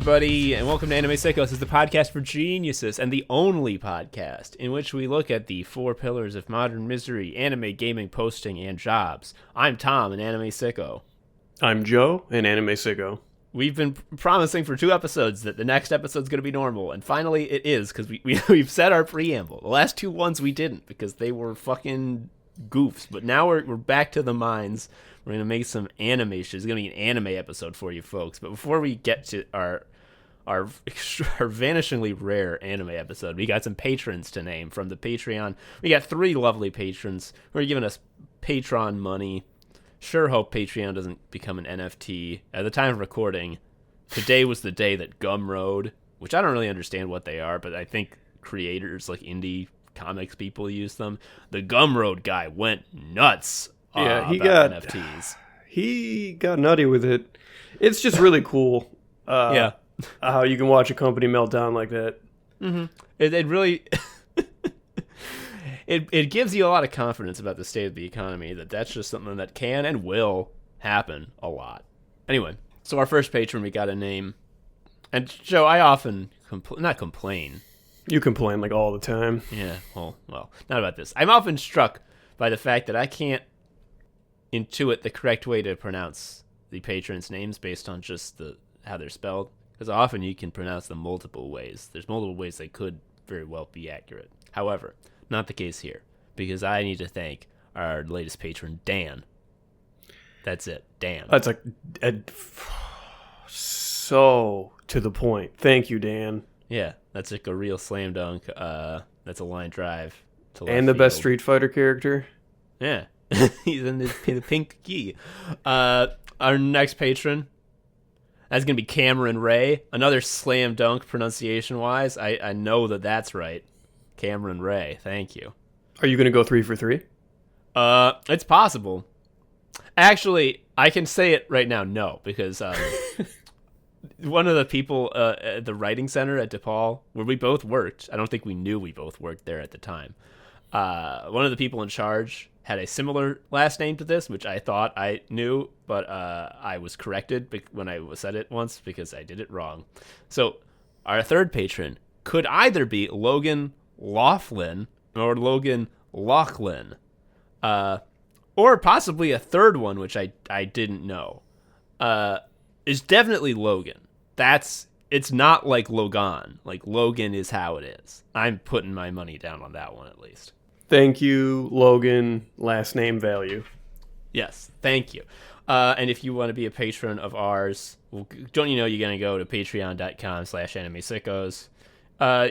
everybody, and welcome to Anime Sickos. It's the podcast for geniuses, and the only podcast in which we look at the four pillars of modern misery: anime, gaming, posting, and jobs. I'm Tom, an anime sicko. I'm Joe, an anime sicko. We've been promising for 2 episodes that the next episode's going to be normal, and finally it is, because we've said our preamble. The last 2 ones we didn't, because they were fucking goofs, but now we're back to the mines. We're going to make some animation. It's going to be an anime episode for you folks. But before we get to our vanishingly rare anime episode, we got some patrons to name from the Patreon. We got 3 lovely patrons who are giving us Patreon money. Sure hope Patreon doesn't become an NFT. At the time of recording, today was the day that Gumroad, which I don't really understand what they are, but I think creators like indie comics people use them. The Gumroad guy went nuts. Yeah, NFTs. He got nutty with it. It's just really cool. Yeah, how you can watch a company melt down like that. Mm-hmm. It really it gives you a lot of confidence about the state of the economy. That's just something that can and will happen a lot. Anyway, so our first patron we got a name, and Joe, I often not complain. You complain like all the time. Yeah, well, not about this. I'm often struck by the fact that I can't intuit the correct way to pronounce the patrons' names based on just how they're spelled, because often you can pronounce them multiple ways. There's multiple ways they could very well be accurate. However, not the case here, because I need to thank our latest patron, Dan. That's it, Dan. That's so to the point. Thank you, Dan. Yeah, that's like a real slam dunk. That's a line drive to left and the field. best Street Fighter character. Yeah. He's in the pink key. Our next patron, that's going to be Cameron Ray. Another slam dunk pronunciation-wise. I know that's right. Cameron Ray, thank you. Are you going to go 3 for 3? It's possible. Actually, I can say it right now, no, because one of the people at the writing center at DePaul, where we both worked, I don't think we knew we both worked there at the time. One of the people in charge had a similar last name to this, which I thought I knew, but I was corrected when I said it once because I did it wrong. So our third patron could either be Logan Laughlin or Logan Laughlin, or possibly a third one, which I didn't know. Is definitely Logan. It's not like Logan. Like Logan is how it is. I'm putting my money down on that one at least. Thank you, Logan. Last name value. Yes, thank you. And if you want to be a patron of ours, well, don't you know you're going to go to patreon.com/animesickos.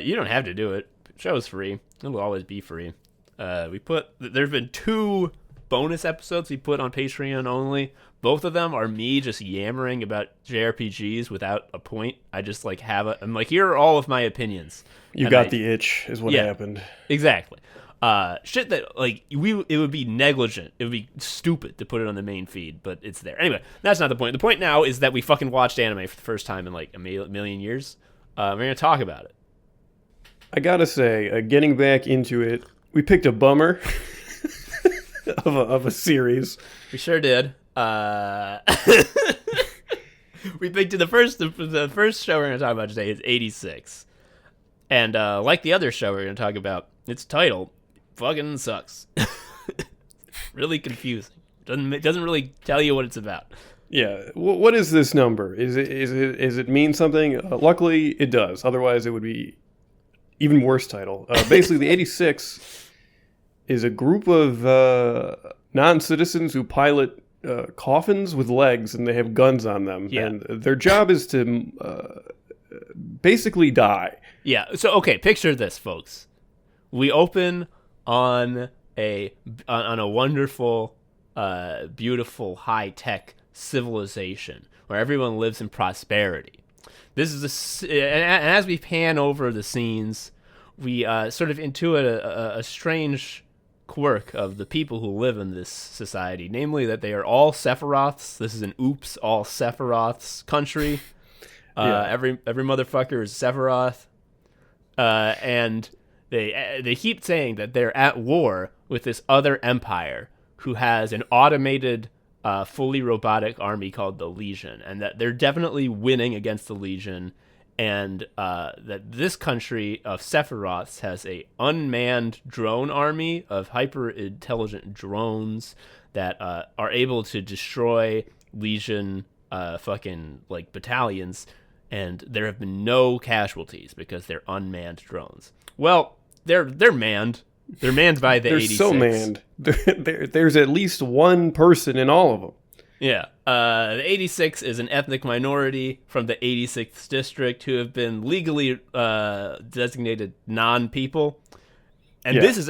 You don't have to do it. The show's free. It'll always be free. There's been 2 bonus episodes we put on Patreon only. Both of them are me just yammering about JRPGs without a point. I just I'm like, here are all of my opinions. You got the itch is what happened. Exactly. Shit that it would be negligent. It would be stupid to put it on the main feed, but it's there. Anyway, that's not the point. The point now is that we fucking watched anime for the first time in like a million years. We're gonna talk about it. I gotta say, getting back into it, we picked a bummer of a series. We sure did. We picked the first show we're gonna talk about today is 86, and like the other show we're gonna talk about, its title fucking sucks. Really confusing. Doesn't really tell you what it's about. Yeah, what is this number? Is it mean something? Luckily, it does. Otherwise, it would be even worse title. Basically, the 86 is a group of non-citizens who pilot coffins with legs, and they have guns on them. Yeah. And their job is to basically die. Yeah. So okay, picture this, folks. We open on a wonderful, beautiful, high-tech civilization where everyone lives in prosperity. This is and as we pan over the scenes, we sort of intuit a strange quirk of the people who live in this society, namely that they are all Sephiroths. This is an all Sephiroths country. Every motherfucker is Sephiroth, and they keep saying that they're at war with this other empire who has an automated fully robotic army called the Legion, and that they're definitely winning against the Legion, and that this country of Sephiroths has a unmanned drone army of hyper intelligent drones that are able to destroy Legion fucking like battalions, and there have been no casualties because they're unmanned drones. Well, they're manned. They're manned by the 86. They're so manned. There's at least one person in all of them. Yeah. The 86 is an ethnic minority from the 86th district who have been legally designated non-people. And this is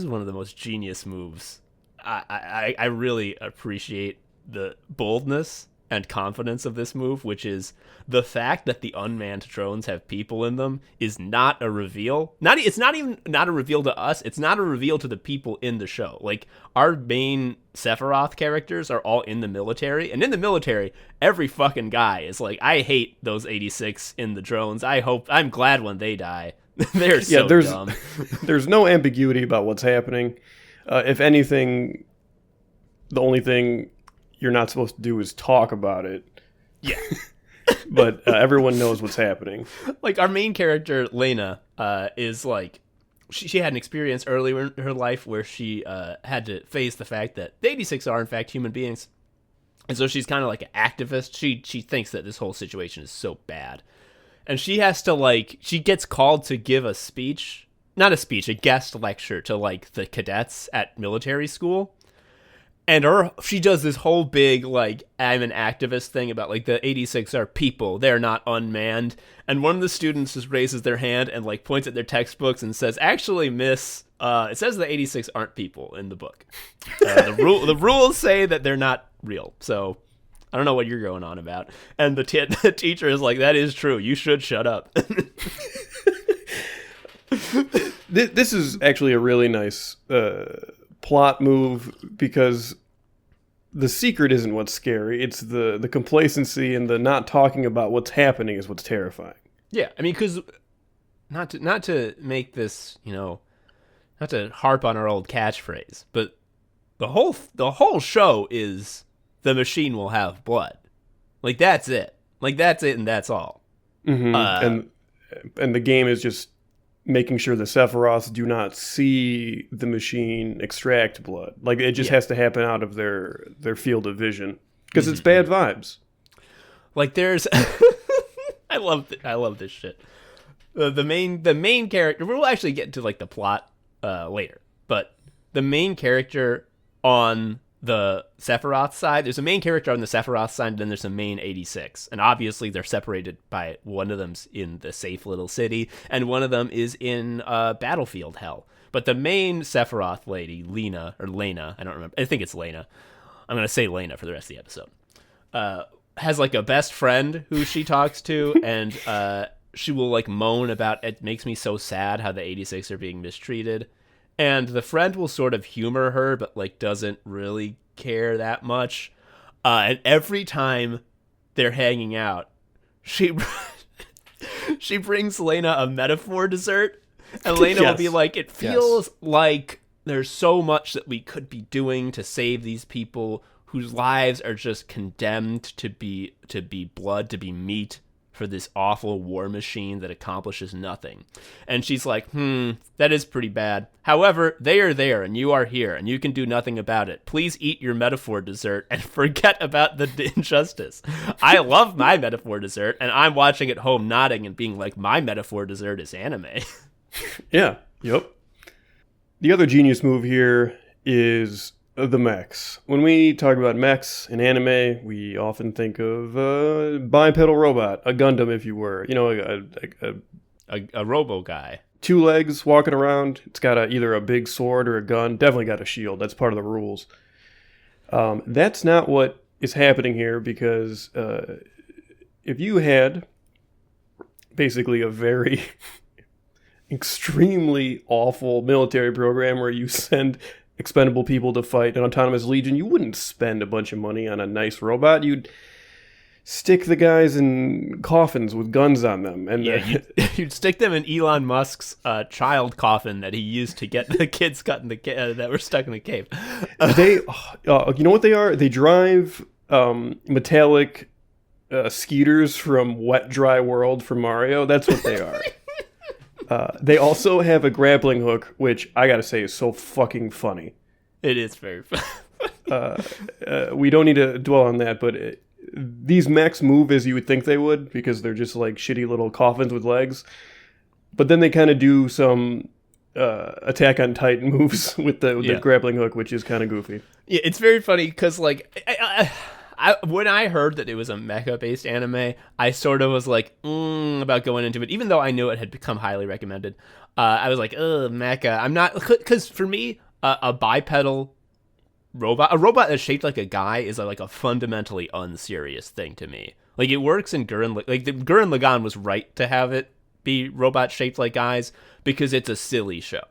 one of the most genius moves. I really appreciate the boldness and confidence of this move, which is the fact that the unmanned drones have people in them is not a reveal. It's not even a reveal to us. It's not a reveal to the people in the show. Like, our main Sephiroth characters are all in the military, and in the military, every fucking guy is like, I hate those 86 in the drones. I'm glad when they die. They're so dumb. There's no ambiguity about what's happening. If anything, the only thing you're not supposed to do is talk about it. Yeah. But everyone knows what's happening. Like, our main character, Lena, is like, she had an experience earlier in her life where she had to face the fact that the 86 are, in fact, human beings. And so she's kind of like an activist. She thinks that this whole situation is so bad. And she has to, like, she gets called to give a speech. Not a speech, a guest lecture to, like, the cadets at military school. And she does this whole big, like, I'm an activist thing about, like, the 86 are people. They're not unmanned. And one of the students just raises their hand and, like, points at their textbooks and says, actually, miss, it says the 86 aren't people in the book. The rules say that they're not real. So I don't know what you're going on about. And the teacher is like, that is true. You should shut up. This is actually a really nice plot move, because the secret isn't what's scary. It's the complacency and the not talking about what's happening is what's terrifying. Yeah, I mean, because not to make this, not to harp on our old catchphrase, but the whole show is the machine will have blood. Like, that's it. Like, that's it, and that's all. Mm-hmm. And the game is just making sure the Sephiroths do not see the machine extract blood. Like, it just has to happen out of their field of vision, because it's bad vibes. Like, there's I love this shit. The main character, we'll actually get to, like, the plot later, but the main character on the Sephiroth side, there's a main character on the Sephiroth side, and then there's a main 86. And obviously they're separated by, one of them's in the safe little city, and one of them is in battlefield hell. But the main Sephiroth lady, Lena, I don't remember, I think it's Lena. I'm going to say Lena for the rest of the episode. Has, like, a best friend who she talks to, and she will, like, moan about, it makes me so sad how the 86 are being mistreated. And the friend will sort of humor her, but, like, doesn't really care that much. And every time they're hanging out, she brings Lena a metaphor dessert. And Lena will be like, it feels like there's so much that we could be doing to save these people whose lives are just condemned to be blood, to be meat for this awful war machine that accomplishes nothing. And she's like, that is pretty bad. However, they are there, and you are here, and you can do nothing about it. Please eat your metaphor dessert and forget about the injustice. I love my metaphor dessert, and I'm watching at home nodding and being like, my metaphor dessert is anime. Yeah, yep. The other genius move here is the mechs. When we talk about mechs in anime, we often think of a bipedal robot, a Gundam, if you were. A robo guy. 2 legs walking around. It's got either a big sword or a gun. Definitely got a shield. That's part of the rules. That's not what is happening here, because if you had basically a very extremely awful military program where you send expendable people to fight an autonomous legion, you wouldn't spend a bunch of money on a nice robot. You'd stick the guys in coffins with guns on them, and Yeah, you'd stick them in Elon Musk's child coffin that he used to get the kids cut in the that were stuck in the cave. they, you know what they are? They drive metallic skeeters from Wet Dry World from Mario. That's what they are. They also have a grappling hook, which I gotta say is so fucking funny. It is very funny. We don't need to dwell on that, but these mechs move as you would think they would because they're just like shitty little coffins with legs. But then they kind of do some Attack on Titan moves with the grappling hook, which is kind of goofy. Yeah, it's very funny because like when I heard that it was a mecha-based anime, I sort of was like about going into it, even though I knew it had become highly recommended. I was like, ugh, mecha. I'm not, because for me, a bipedal robot, a robot that's shaped like a guy is like a fundamentally unserious thing to me. Like it works in Gurren, like the Gurren Lagann was right to have it be robots shaped like guys because it's a silly show.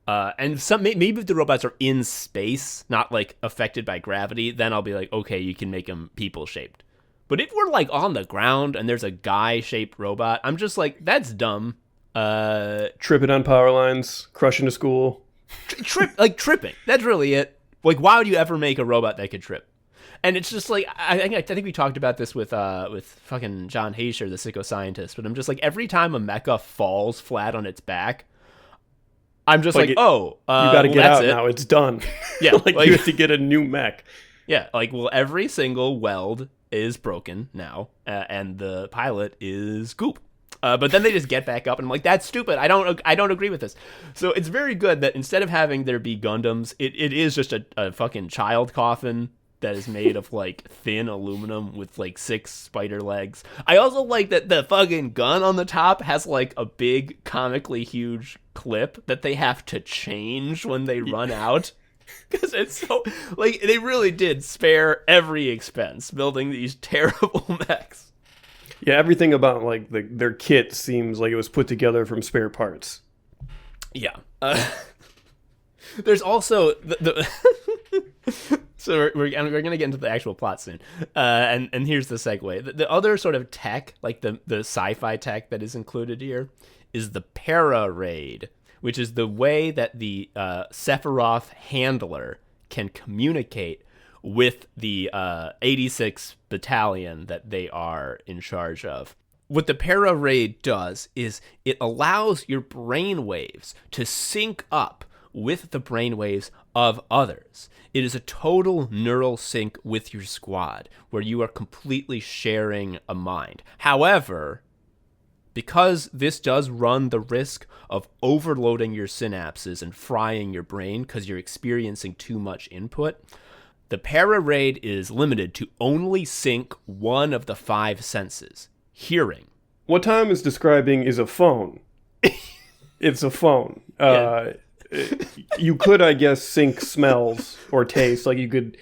And maybe if the robots are in space, not like affected by gravity, then I'll be like, okay, you can make them people shaped. But if we're like on the ground and there's a guy shaped robot, I'm just like, that's dumb. Tripping on power lines, crushing a school. Tripping. That's really it. Like, why would you ever make a robot that could trip? And it's just like, I think we talked about this with fucking John Haysher, the Sickos scientist. But I'm just like, every time a mecha falls flat on its back, I'm just like, you got to get out now. It's done. Yeah, like you have to get a new mech. Yeah, like, well, every single weld is broken now, and the pilot is goop. But then they just get back up, and I'm like, that's stupid. I don't agree with this. So it's very good that instead of having there be Gundams, it is just a fucking child coffin that is made of like thin aluminum with like 6 spider legs. I also like that the fucking gun on the top has like a big comically huge clip that they have to change when they run out. Because it's so, like, they really did spare every expense building these terrible mechs. Yeah, everything about like their kit seems like it was put together from spare parts. Yeah. There's also the so we're going to get into the actual plot soon. And here's the segue. The other sort of tech, like the sci-fi tech that is included here, is the para-raid, which is the way that the Sephiroth handler can communicate with the 86 battalion that they are in charge of. What the para-raid does is it allows your brainwaves to sync up with the brainwaves of others. It is a total neural sync with your squad, where you are completely sharing a mind. However, because this does run the risk of overloading your synapses and frying your brain because you're experiencing too much input, the para-raid is limited to only sync one of the 5 senses, hearing. What Tom is describing is a phone. It's a phone. Yeah. You could, I guess, sync smells or taste. Like you could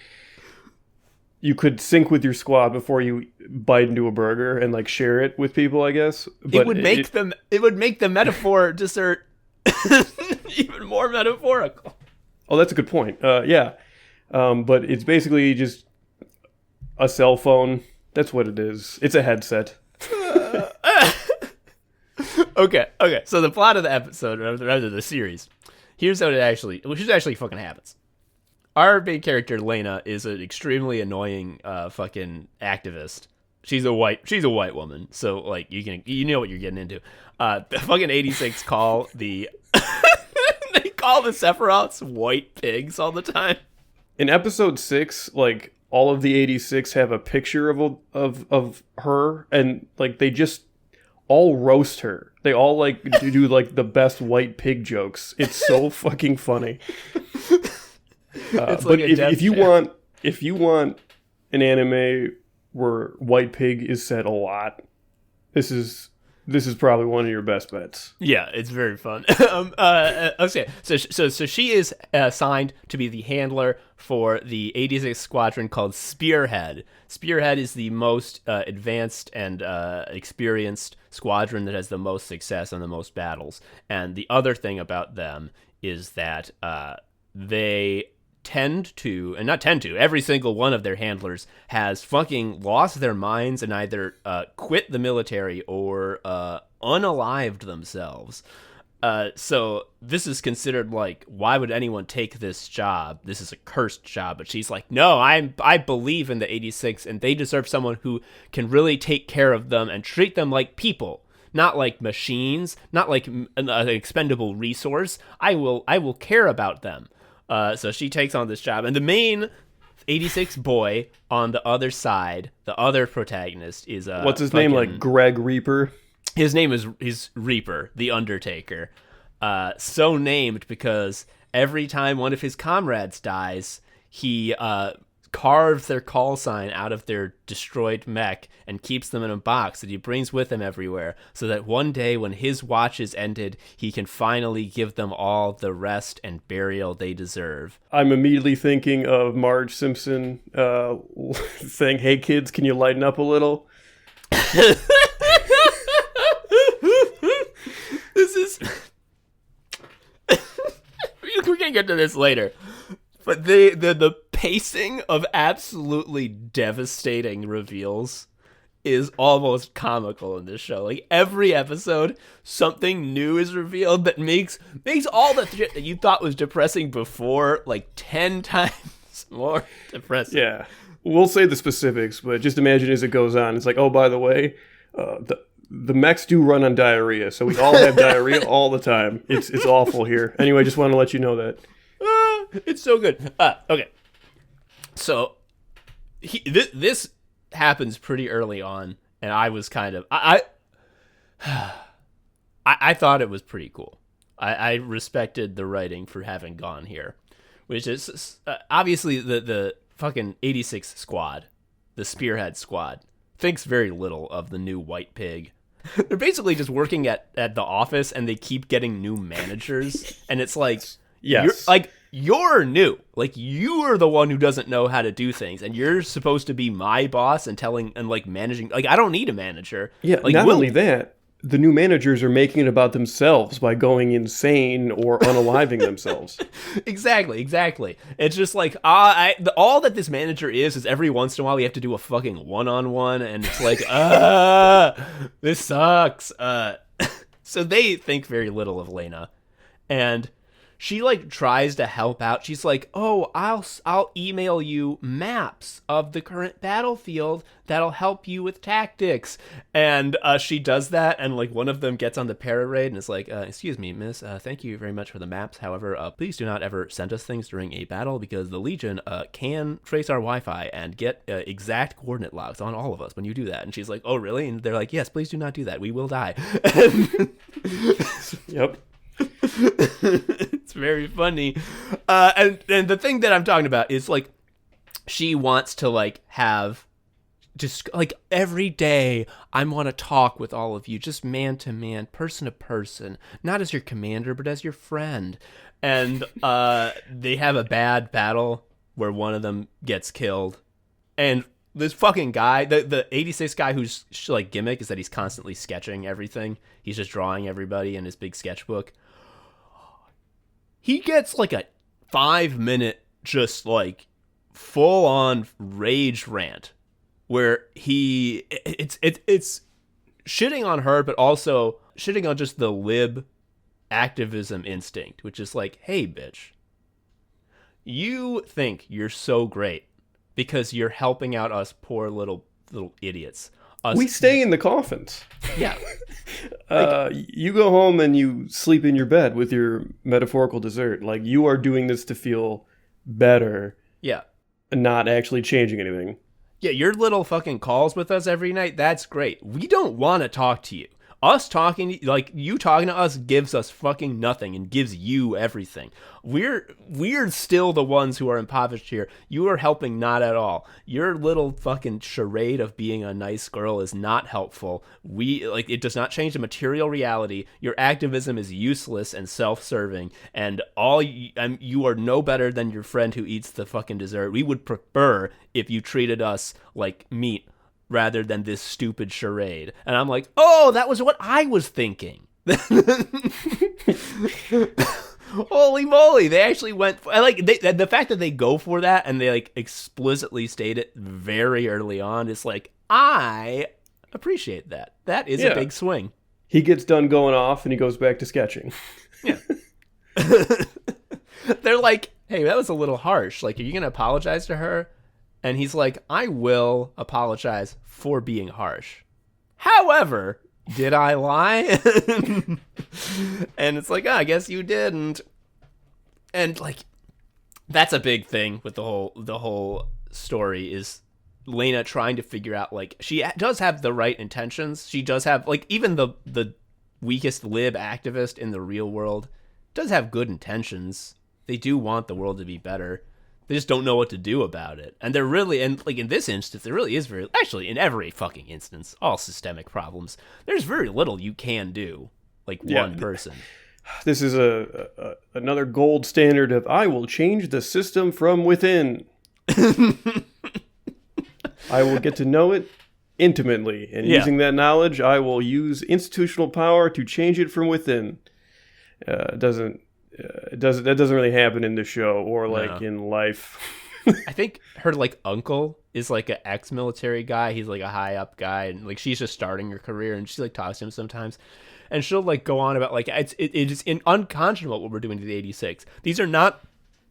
sync with your squad before you bite into a burger and like share it with people, I guess. But it would make the metaphor just even more metaphorical. Oh, that's a good point. Yeah. But it's basically just a cell phone. That's what it is. It's a headset. Okay. So the plot of the episode, or rather the series, here's what actually fucking happens. Our main character, Lena, is an extremely annoying fucking activist. She's a white woman, so like you know what you're getting into. The fucking 86 call the they call the Sephiroths white pigs all the time. In episode 6, like all of the 86 have a picture of her, and like they just all roast her. They all like do like the best white pig jokes. It's so fucking funny. But if you want an anime where white pig is said a lot, this is probably one of your best bets. Yeah, it's very fun. Okay, so she is assigned to be the handler for the 86 squadron called Spearhead. Spearhead is the most advanced and experienced squadron that has the most success and the most battles. And the other thing about them is that they every single one of their handlers has fucking lost their minds and either quit the military or unalived themselves. So this is considered like, why would anyone take this job? This is a cursed job. But she's like, no, I believe in the 86, and they deserve someone who can really take care of them and treat them like people, not like machines, not like an expendable resource. I will care about them. So she takes on this job, and the main 86 boy on the other side, the other protagonist, is what's his name? Like Greg Reaper. His name is Reaper, the Undertaker. So named because every time one of his comrades dies, he carves their call sign out of their destroyed mech and keeps them in a box that he brings with him everywhere, so that one day when his watch is ended, he can finally give them all the rest and burial they deserve. I'm immediately thinking of Marge Simpson saying, "Hey kids, can you lighten up a little?" This is... we can get to this later. But the pacing of absolutely devastating reveals is almost comical in this show. Like, every episode, something new is revealed that makes all the shit that you thought was depressing before, like, 10 times more depressing. Yeah. We'll say the specifics, but just imagine as it goes on, it's like, oh, by the way, the mechs do run on diarrhea, so we all have diarrhea all the time. It's awful here. Anyway, just want to let you know that. It's so good. Okay. So, this happens pretty early on, and I was kind of... I thought it was pretty cool. I respected the writing for having gone here, which is obviously the fucking 86 squad, the Spearhead squad, thinks very little of the new white pig. They're basically just working at the office, and they keep getting new managers, and it's like, yes, you're new. Like, you are the one who doesn't know how to do things, and you're supposed to be my boss and telling and like managing. Like, I don't need a manager. Yeah, like, not only that, the new managers are making it about themselves by going insane or unaliving themselves. Exactly. It's just like, all that this manager is every once in a while we have to do a fucking one-on-one, and it's like, this sucks. So they think very little of Lena, and she like tries to help out. She's like, "Oh, I'll email you maps of the current battlefield that'll help you with tactics." And she does that, and like one of them gets on the para-raid and is like, "Excuse me, miss, thank you very much for the maps. However, please do not ever send us things during a battle, because the Legion can trace our Wi-Fi and get exact coordinate logs on all of us when you do that." And she's like, "Oh, really?" And they're like, "Yes, please do not do that. We will die." Yep. It's very funny. And the thing that I'm talking about is like, she wants to like have just like every day, I want to talk with all of you, just man to man, person to person, not as your commander, but as your friend. And they have a bad battle where one of them gets killed, and this fucking guy, the 86 guy whose like gimmick is that he's constantly sketching everything. He's just drawing everybody in his big sketchbook. He gets like a 5-minute just like full on rage rant where it's shitting on her, but also shitting on just the lib activism instinct, which is like, hey bitch, you think you're so great because you're helping out us poor little idiots. We stay in the coffins. Yeah. You go home and you sleep in your bed with your metaphorical dessert. Like, you are doing this to feel better. Yeah. And not actually changing anything. Yeah, your little fucking calls with us every night, that's great. We don't want to talk to you. Us talking, like, you talking to us gives us fucking nothing and gives you everything. We're still the ones who are impoverished here. You are helping not at all. Your little fucking charade of being a nice girl is not helpful. It does not change the material reality. Your activism is useless and self-serving, and you are no better than your friend who eats the fucking dessert. We would prefer if you treated us like meat rather than this stupid charade. And I'm like, oh, that was what I was thinking. Holy Holy moly! They actually went. The fact that they go for that and they like explicitly state it very early on is like, I appreciate that. That is a big swing. He gets done going off and he goes back to sketching. Yeah. They're like, hey, that was a little harsh. Like, are you gonna apologize to her? And he's like, I will apologize for being harsh. However, did I lie? And it's like, I guess you didn't. And like, that's a big thing with the whole story is Lena trying to figure out, like, she does have the right intentions. She does have, like, even the weakest lib activist in the real world does have good intentions. They do want the world to be better. They just don't know what to do about it. And they're really, and like in this instance, there really is actually in every fucking instance, all systemic problems, there's very little you can do, like one person. This is another gold standard of, I will change the system from within. I will get to know it intimately. And using that knowledge, I will use institutional power to change it from within. That doesn't really happen in the show or like in life. I think her like uncle is like an ex-military guy. He's like a high up guy, and like she's just starting her career, and she like talks to him sometimes, and she'll like go on about like it is unconscionable what we're doing to the 86. These are not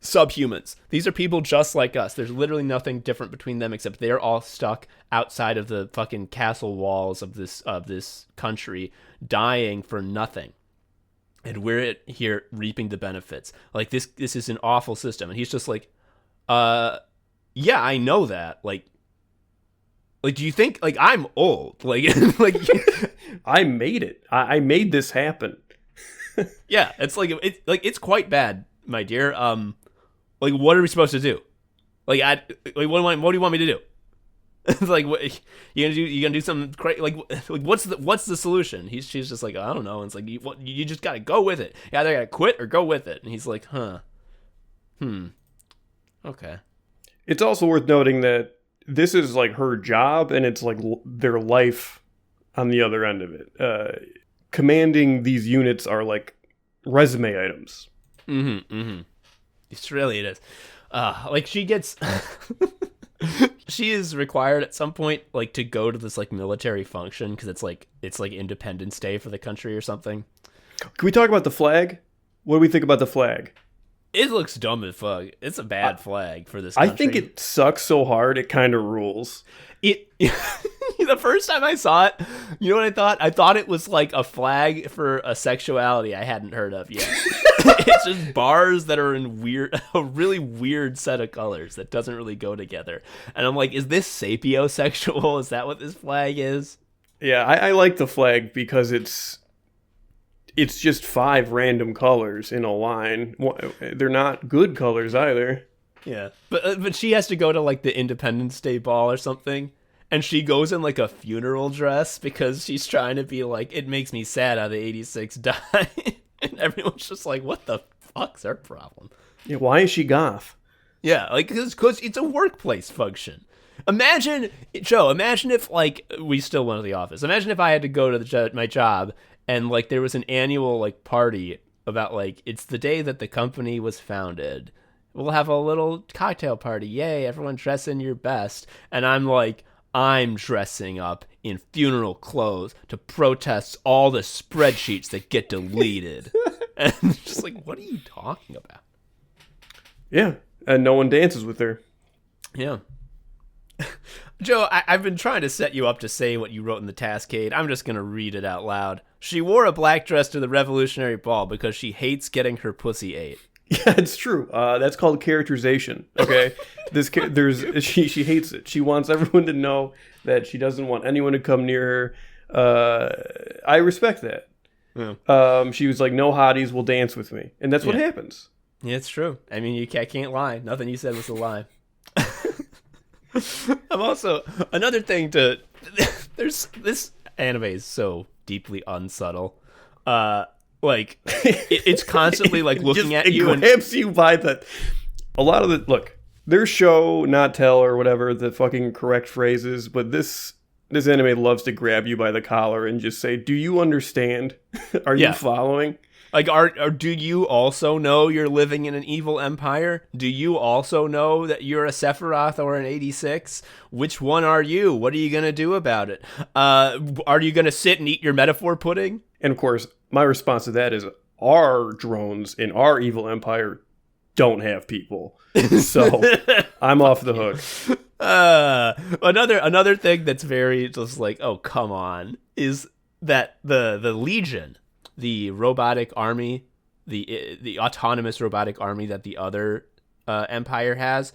subhumans. These are people just like us. There's literally nothing different between them except they're all stuck outside of the fucking castle walls of this country, dying for nothing. And we're here reaping the benefits. Like, this is an awful system. And he's just like, yeah, I know that. Like, do you think, like, I'm old? Like, I made it. I made this happen. Yeah, it's like, it's quite bad, my dear. Like, what are we supposed to do? Like, what do you want me to do? It's like, what you gonna do something crazy? Like what's the solution? She's just like, I don't know. And it's like, you just gotta go with it. You either gotta quit or go with it. And he's like, okay. It's also worth noting that this is like her job, and it's like their life on the other end of it. Commanding these units are like resume items. It really is. Like she gets. She is required at some point, like, to go to this like military function because it's like Independence Day for the country or something. Can we talk about the flag? What do we think about the flag? It looks dumb as fuck. It's a bad flag for this country. I think it sucks so hard it kind of rules. The first time I saw it, you know what I thought? I thought it was like a flag for a sexuality I hadn't heard of yet. It's just bars that are in a really weird set of colors that doesn't really go together. And I'm like, is this sapiosexual? Is that what this flag is? Yeah, I like the flag because it's just 5 random colors in a line. They're not good colors either. Yeah, but she has to go to like the Independence Day ball or something, and she goes in like a funeral dress because she's trying to be like, it makes me sad how the 86 died. And everyone's just like, what the fuck's her problem? Yeah, why is she goth? Yeah, like because it's a workplace function. Imagine if like we still went to the office. Imagine if I had to go to my job and like there was an annual like party about like it's the day that the company was founded. We'll have a little cocktail party. Yay, everyone dress in your best. And I'm dressing up in funeral clothes to protest all the spreadsheets that get deleted. And it's just like, what are you talking about? Yeah, and no one dances with her. Yeah. Joe, I've been trying to set you up to say what you wrote in the Taskade. I'm just going to read it out loud. She wore a black dress to the Revolutionary Ball because she hates getting her pussy ate. Yeah, it's true. That's called characterization. Okay, she hates it. She wants everyone to know that she doesn't want anyone to come near her. I respect that. Yeah. She was like, "No hotties will dance with me," and that's what happens. Yeah, it's true. I mean, I can't lie. Nothing you said was a lie. I'm also another thing to. There's this anime is so deeply unsubtle. Like it's constantly like looking at you and grabs you by a lot of the look. Their show, not tell or whatever the fucking correct phrase is, but this anime loves to grab you by the collar and just say, "Do you understand? Are you following?" Like, are do you also know you're living in an evil empire? Do you also know that you're a Sephiroth or an 86? Which one are you? What are you gonna do about it? Are you gonna sit and eat your metaphor pudding? And of course, my response to that is our drones in our evil empire don't have people. So I'm off the hook. Another thing that's very just like, oh, come on, is that the Legion, the robotic army, the autonomous robotic army that the other empire has,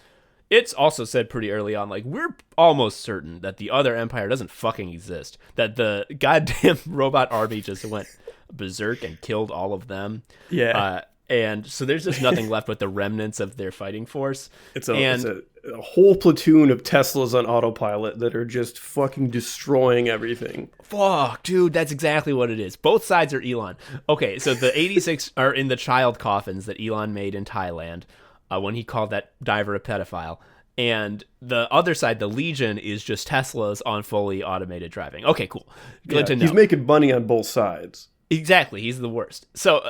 it's also said pretty early on, like, we're almost certain that the other empire doesn't fucking exist, that the goddamn robot army just went berserk and killed all of them. Yeah. And so there's just nothing left but the remnants of their fighting force. It's a whole platoon of Teslas on autopilot that are just fucking destroying everything. Fuck, dude, that's exactly what it is. Both sides are Elon. Okay, so the 86 are in the child coffins that Elon made in Thailand when he called that diver a pedophile. And the other side, the Legion, is just Teslas on fully automated driving. Okay, cool. Good to know. He's making money on both sides. Exactly, he's the worst. So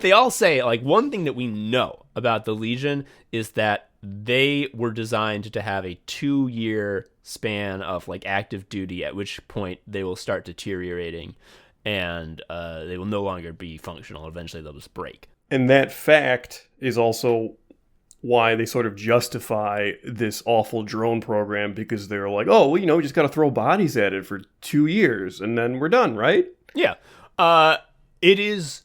they all say, like, one thing that we know about the Legion is that they were designed to have a 2-year span of, like, active duty, at which point they will start deteriorating and they will no longer be functional. Eventually they'll just break. And that fact is also why they sort of justify this awful drone program, because they're like, oh, well, we just got to throw bodies at it for 2 years and then we're done, right? Yeah. It is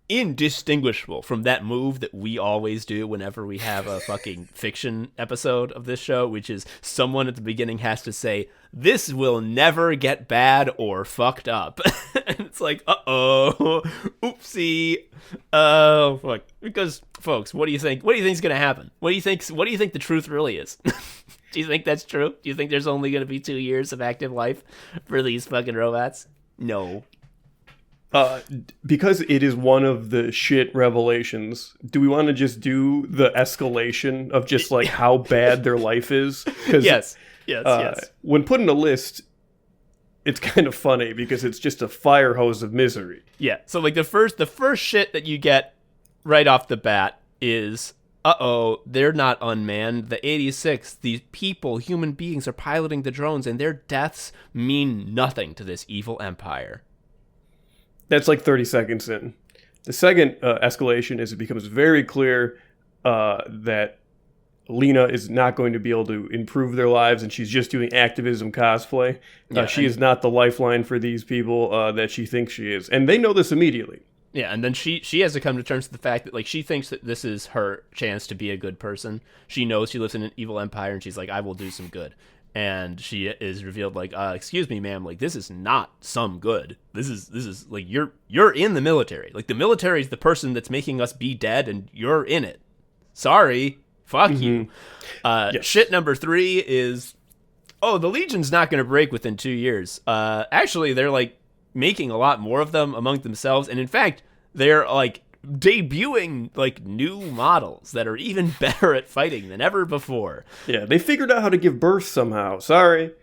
indistinguishable from that move that we always do whenever we have a fucking fiction episode of this show, which is someone at the beginning has to say, this will never get bad or fucked up. And it's like, uh-oh, oopsie. Oh, fuck. Because, folks, what do you think? What do you think's going to happen? What do you think the truth really is? Do you think that's true? Do you think there's only going to be 2 years of active life for these fucking robots? No. Because it is one of the shit revelations, do we want to just do the escalation of just like how bad their life is? Yes. When put in a list, it's kind of funny because it's just a fire hose of misery. Yeah. So like the first shit that you get right off the bat is, they're not unmanned. The 86, these people, human beings, are piloting the drones, and their deaths mean nothing to this evil empire. That's like 30 seconds in. The second escalation is it becomes very clear that Lena is not going to be able to improve their lives, and she's just doing activism cosplay. She is not the lifeline for these people that she thinks she is. And they know this immediately. Yeah, and then she has to come to terms with the fact that, like, she thinks that this is her chance to be a good person. She knows she lives in an evil empire, and she's like, I will do some good. And she is revealed, like, excuse me, ma'am, like, this is not some good. This is like, you're in the military. Like, the military is the person that's making us be dead, and you're in it. Sorry. Fuck you. Yes. Shit number 3 is, the Legion's not going to break within 2 years. Actually, they're, like, making a lot more of them among themselves, and in fact they're like debuting like new models that are even better at fighting than ever before. Yeah, they figured out how to give birth somehow. Sorry.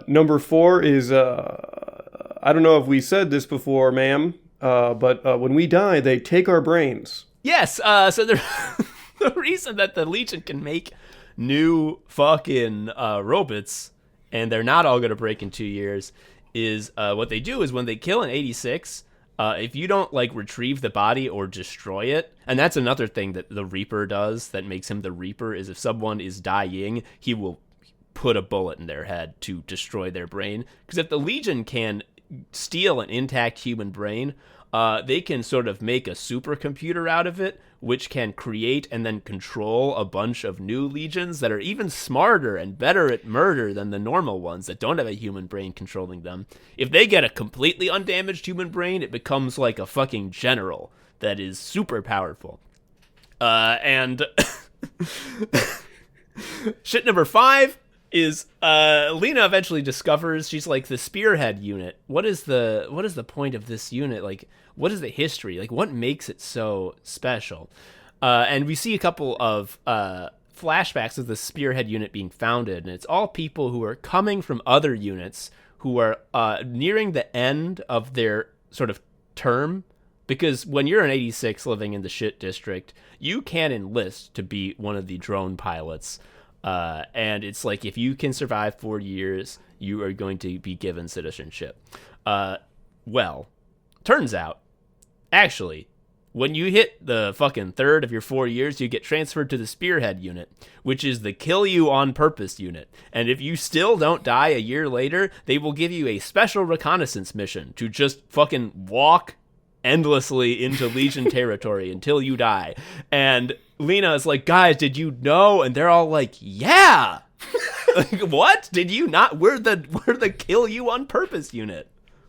Number 4 is I don't know if we said this before, ma'am, but when we die they take our brains. Yes. So the reason that the Legion can make new fucking robots and they're not all going to break in 2 years is what they do is when they kill an 86, if you don't like retrieve the body or destroy it, and that's another thing that the Reaper does that makes him the Reaper, is if someone is dying, he will put a bullet in their head to destroy their brain. Because if the Legion can steal an intact human brain, they can sort of make a supercomputer out of it, which can create and then control a bunch of new legions that are even smarter and better at murder than the normal ones that don't have a human brain controlling them. If they get a completely undamaged human brain, it becomes like a fucking general that is super powerful. And shit number 5 is Lena eventually discovers she's like the spearhead unit. What is the point of this unit? Like, what is the history? Like, what makes it so special? And we see a couple of flashbacks of the spearhead unit being founded, and it's all people who are coming from other units who are nearing the end of their sort of term, because when you're an 86 living in the shit district, you can enlist to be one of the drone pilots. And it's like, if you can survive 4 years, you are going to be given citizenship. Well, turns out, actually, when you hit the fucking third of your 4 years, you get transferred to the Spearhead unit, which is the kill you on purpose unit. And if you still don't die a year later, they will give you a special reconnaissance mission to just fucking walk endlessly into Legion territory until you die. And Lena is like, guys, did you know? And they're all like, yeah. Like, what? Did you not? We're the kill you on purpose unit.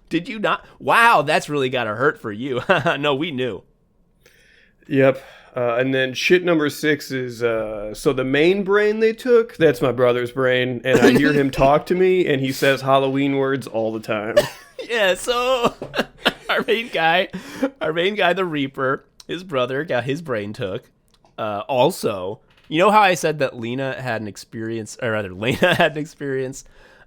Did you not? Wow, that's really gotta hurt for you. No, we knew. Yep. And then shit number 6 is, so the main brain they took, that's my brother's brain, and I hear him talk to me, and he says Halloween words all the time. Yeah, so our main guy, the Reaper, his brother got his brain took. Also, you know how I said that Lena had an experience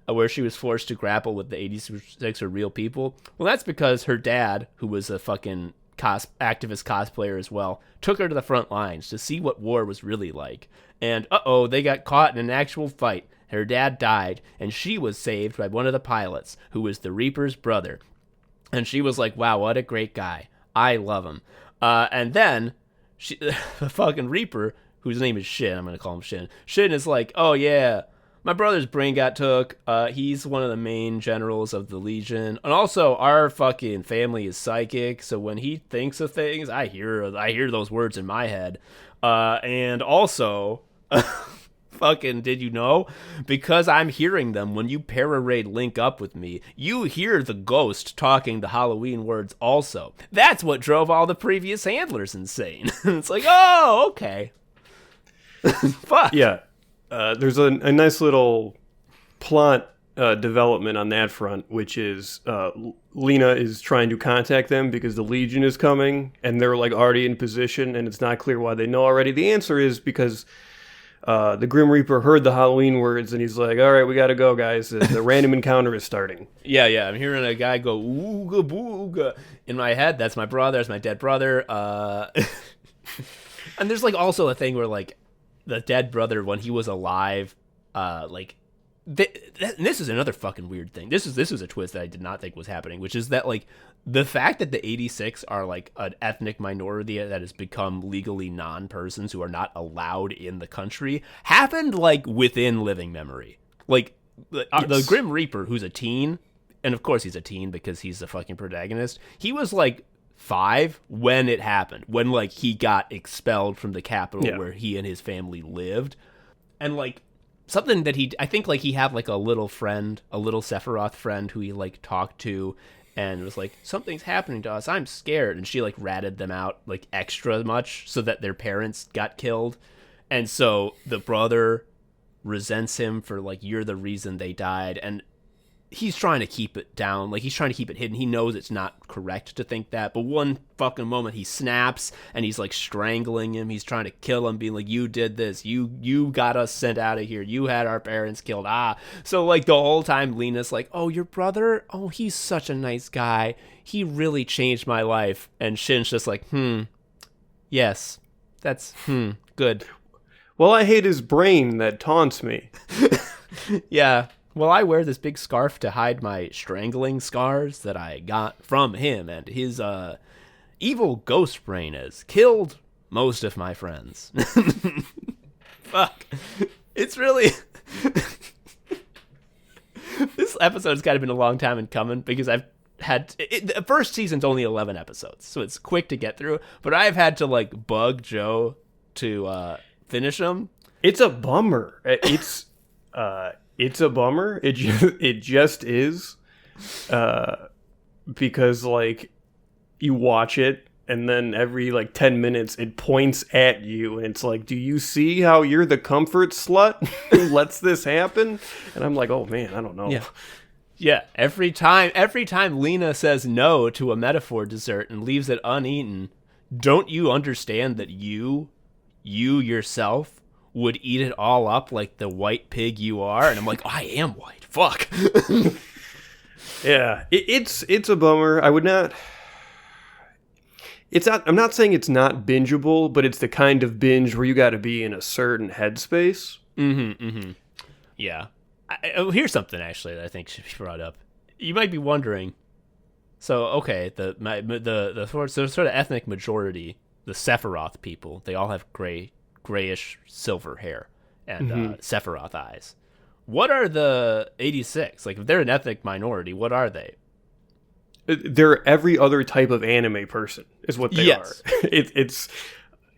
where she was forced to grapple with the 86 are real people? Well, that's because her dad, who was a fucking activist cosplayer as well, took her to the front lines to see what war was really like. And they got caught in an actual fight. Her dad died, and she was saved by one of the pilots, who was the Reaper's brother. And she was like, wow, what a great guy. I love him. And then the fucking Reaper, whose name is Shin, I'm going to call him Shin. Shin is like, oh yeah, my brother's brain got took. He's one of the main generals of the Legion. And also, our fucking family is psychic, so when he thinks of things, I hear those words in my head. And also, fucking, did you know? Because I'm hearing them when you para-raid link up with me, you hear the ghost talking the Halloween words also. That's what drove all the previous handlers insane. It's like, oh, okay. Fuck. Yeah. There's a nice little plot development on that front, which is Lena is trying to contact them because the Legion is coming, and they're like already in position, and it's not clear why they know already. The answer is because the Grim Reaper heard the Halloween words, and he's like, all right, we gotta go, guys. The random encounter is starting. Yeah, I'm hearing a guy go, ooga booga. In my head, that's my brother, that's my dead brother. And there's like also a thing where like, the dead brother, when he was alive, and this is another fucking weird thing. This is a twist that I did not think was happening, which is that like the fact that the 86 are like an ethnic minority that has become legally non-persons who are not allowed in the country happened like within living memory. Like the Grim Reaper, who's a teen, and of course he's a teen because he's the fucking protagonist. He was like 5 when it happened, when like he got expelled from the capital where he and his family lived. And like something that I think like he had like a little Sephiroth friend who he like talked to and was like, something's happening to us, I'm scared, and she like ratted them out like extra much so that their parents got killed. And so the brother resents him for like, you're the reason they died, and he's trying to keep it down. Like, he's trying to keep it hidden. He knows it's not correct to think that. But one fucking moment he snaps and he's like strangling him. He's trying to kill him, being like, you did this. You got us sent out of here. You had our parents killed. So like the whole time Lena's like, oh, your brother? Oh, he's such a nice guy. He really changed my life. And Shin's just like, yes, that's, good. Well, I hate his brain that taunts me. Yeah. Well, I wear this big scarf to hide my strangling scars that I got from him, and his evil ghost brain has killed most of my friends. Fuck. It's really... This episode's kind of been a long time in coming because I've had... the first season's only 11 episodes, so it's quick to get through, but I've had to, like, bug Joe to finish them. It's a bummer. It's a bummer. It just is, because like you watch it and then every like 10 minutes it points at you and it's like, do you see how you're the comfort slut who lets this happen? And I'm like, oh man, I don't know. Yeah. Every time Lena says no to a metaphor dessert and leaves it uneaten, don't you understand that you yourself would eat it all up like the white pig you are? And I'm like, oh, I am white. Fuck. Yeah, it's a bummer. I would not. It's not. I'm not saying it's not bingeable, but it's the kind of binge where you got to be in a certain headspace. Yeah. Here's something actually that I think should be brought up. You might be wondering. So okay, the sort of ethnic majority, the Sephiroth people, they all have grayish silver hair and Sephiroth eyes. What are the 86? Like, if they're an ethnic minority, what are they? They're every other type of anime person, is what they are. It's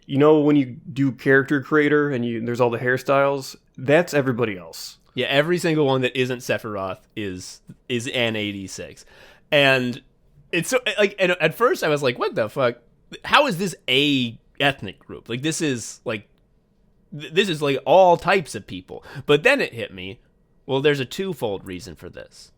when you do character creator and there's all the hairstyles, that's everybody else. Yeah, every single one that isn't Sephiroth is an 86, and it's so like. And at first, I was like, "What the fuck? How is this a ethnic group? Like, this is like all types of people." But then it hit me. Well, there's a twofold reason for this.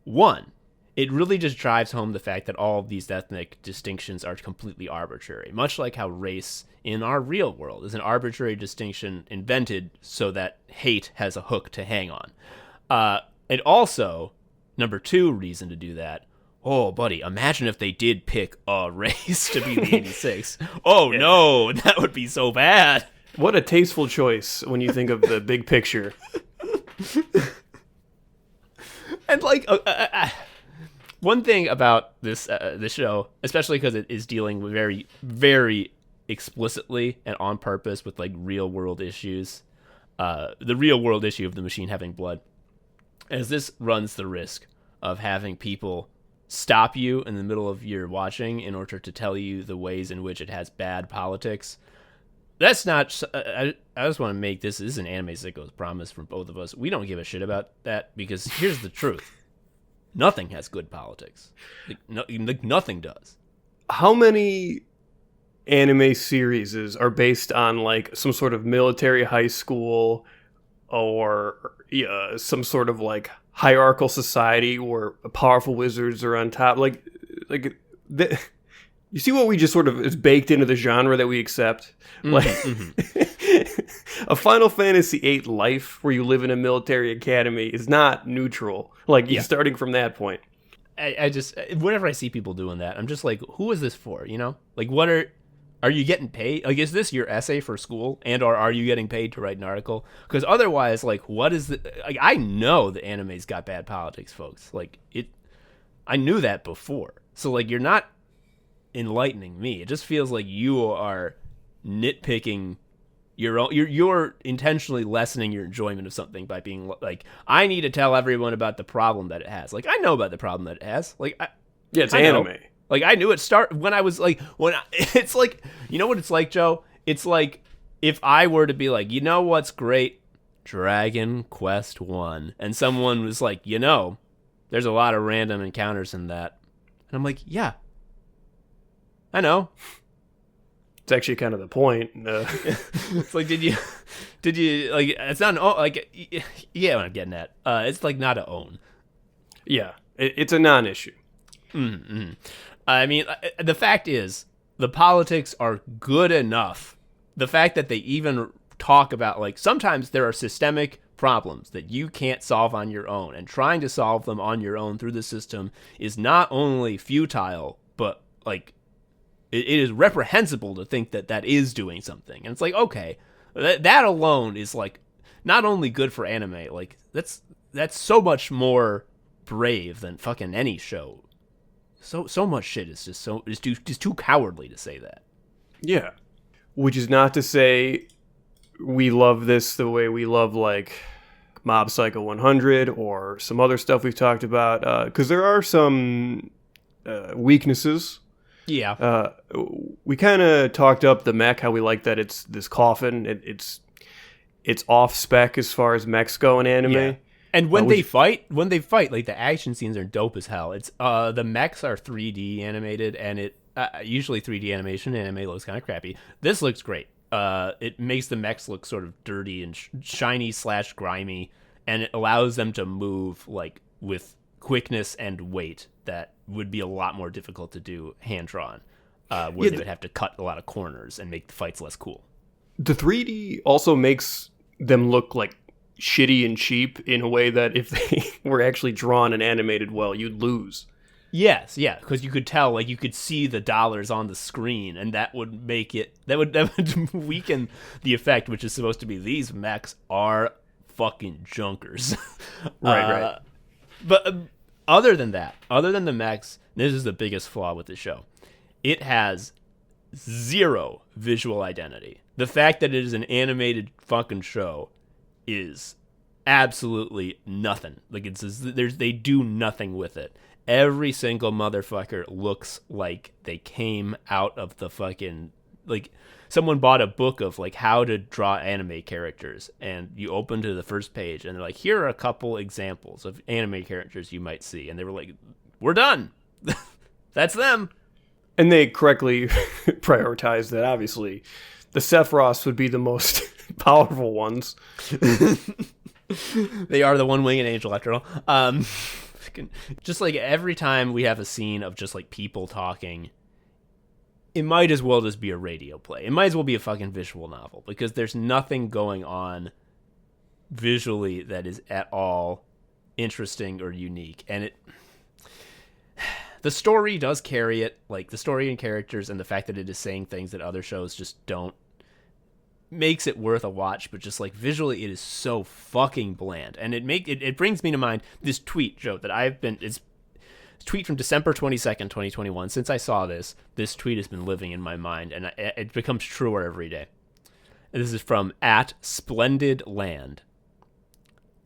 One, it really just drives home the fact that all of these ethnic distinctions are completely arbitrary, much like how race in our real world is an arbitrary distinction invented so that hate has a hook to hang on. And also, number two reason to do that, oh, buddy, imagine if they did pick a race to be the 86. Oh, no, that would be so bad. What a tasteful choice when you think of the big picture. And, like... one thing about this show, especially because it is dealing with very, very explicitly and on purpose with like real world issues, the real world issue of the machine having blood, as this runs the risk of having people stop you in the middle of your watching in order to tell you the ways in which it has bad politics. That's not. I just want to make this is an anime Sickos promise from both of us. We don't give a shit about that because here's the truth. Nothing has good politics. Nothing does. How many anime series are based on like some sort of military high school or some sort of like hierarchical society where powerful wizards are on top? You see what we just sort of is baked into the genre that we accept? A Final Fantasy VIII life where you live in a military academy is not neutral. You're starting from that point. I just, whenever I see people doing that, I'm just like, who is this for, you know? Like, are you getting paid? Like, is this your essay for school? Or are you getting paid to write an article? Because otherwise, like, what is the, like, I know the anime's got bad politics, folks. Like, I knew that before. So, like, you're not enlightening me. It just feels like you are nitpicking your own. You're intentionally lessening your enjoyment of something by being like, I need to tell everyone about the problem that it has. Like, I know about the problem that it has. Like, it's anime. Know. Like, I knew it when I was like, it's like, you know what it's like, Joe? It's like if I were to be like, you know what's great? Dragon Quest 1. And someone was like, there's a lot of random encounters in that. And I'm like, yeah, I know. It's actually kind of the point. It's like, did you like? It's not like, yeah. What I'm getting at, it's like not a own. Yeah, it's a non-issue. Mm-hmm. I mean, the fact is, the politics are good enough. The fact that they even talk about, like, sometimes there are systemic problems that you can't solve on your own, and trying to solve them on your own through the system is not only futile, but like. It is reprehensible to think that is doing something. And it's like, okay, that alone is like not only good for anime, like that's so much more brave than fucking any show. So much shit is just too cowardly to say that. Yeah. Which is not to say we love this the way we love like Mob Psycho 100 or some other stuff we've talked about, because there are some weaknesses. Yeah. We kind of talked up the mech, how we like that it's this coffin. It's off spec as far as mechs go in anime. Yeah. And when they fight, like the action scenes are dope as hell. It's the mechs are 3D animated, and it usually 3D animation anime looks kind of crappy. This looks great. It makes the mechs look sort of dirty and shiny / grimy, and it allows them to move like with quickness and weight that would be a lot more difficult to do hand drawn, where they would have to cut a lot of corners and make the fights less cool. The 3D also makes them look like shitty and cheap in a way that if they were actually drawn and animated well, you'd lose. Yes, yeah, because you could tell, like, you could see the dollars on the screen, and that would make it, that would weaken the effect, which is supposed to be these mechs are fucking junkers. Right. But other than that, other than the mechs, this is the biggest flaw with the show. It has zero visual identity. The fact that it is an animated fucking show is absolutely nothing. Like, they do nothing with it. Every single motherfucker looks like they came out of the fucking, like, someone bought a book of, like, how to draw anime characters, and you open to the first page, and they're like, here are a couple examples of anime characters you might see. And they were like, we're done. That's them. And they correctly prioritized that, obviously. The Sephiroths would be the most powerful ones. They are the one-winged angel, after all. Just like every time we have a scene of just like people talking, it might as well just be a radio play. It might as well be a fucking visual novel, because there's nothing going on visually that is at all interesting or unique. And the story does carry it, like the story and characters, and the fact that it is saying things that other shows just don't, makes it worth a watch. But just like visually, it is so fucking bland. And it brings me to mind this tweet, Joe, that it's a tweet from December 22nd, 2021. Since I saw this tweet has been living in my mind, and it becomes truer every day. And this is from @SplendidLand.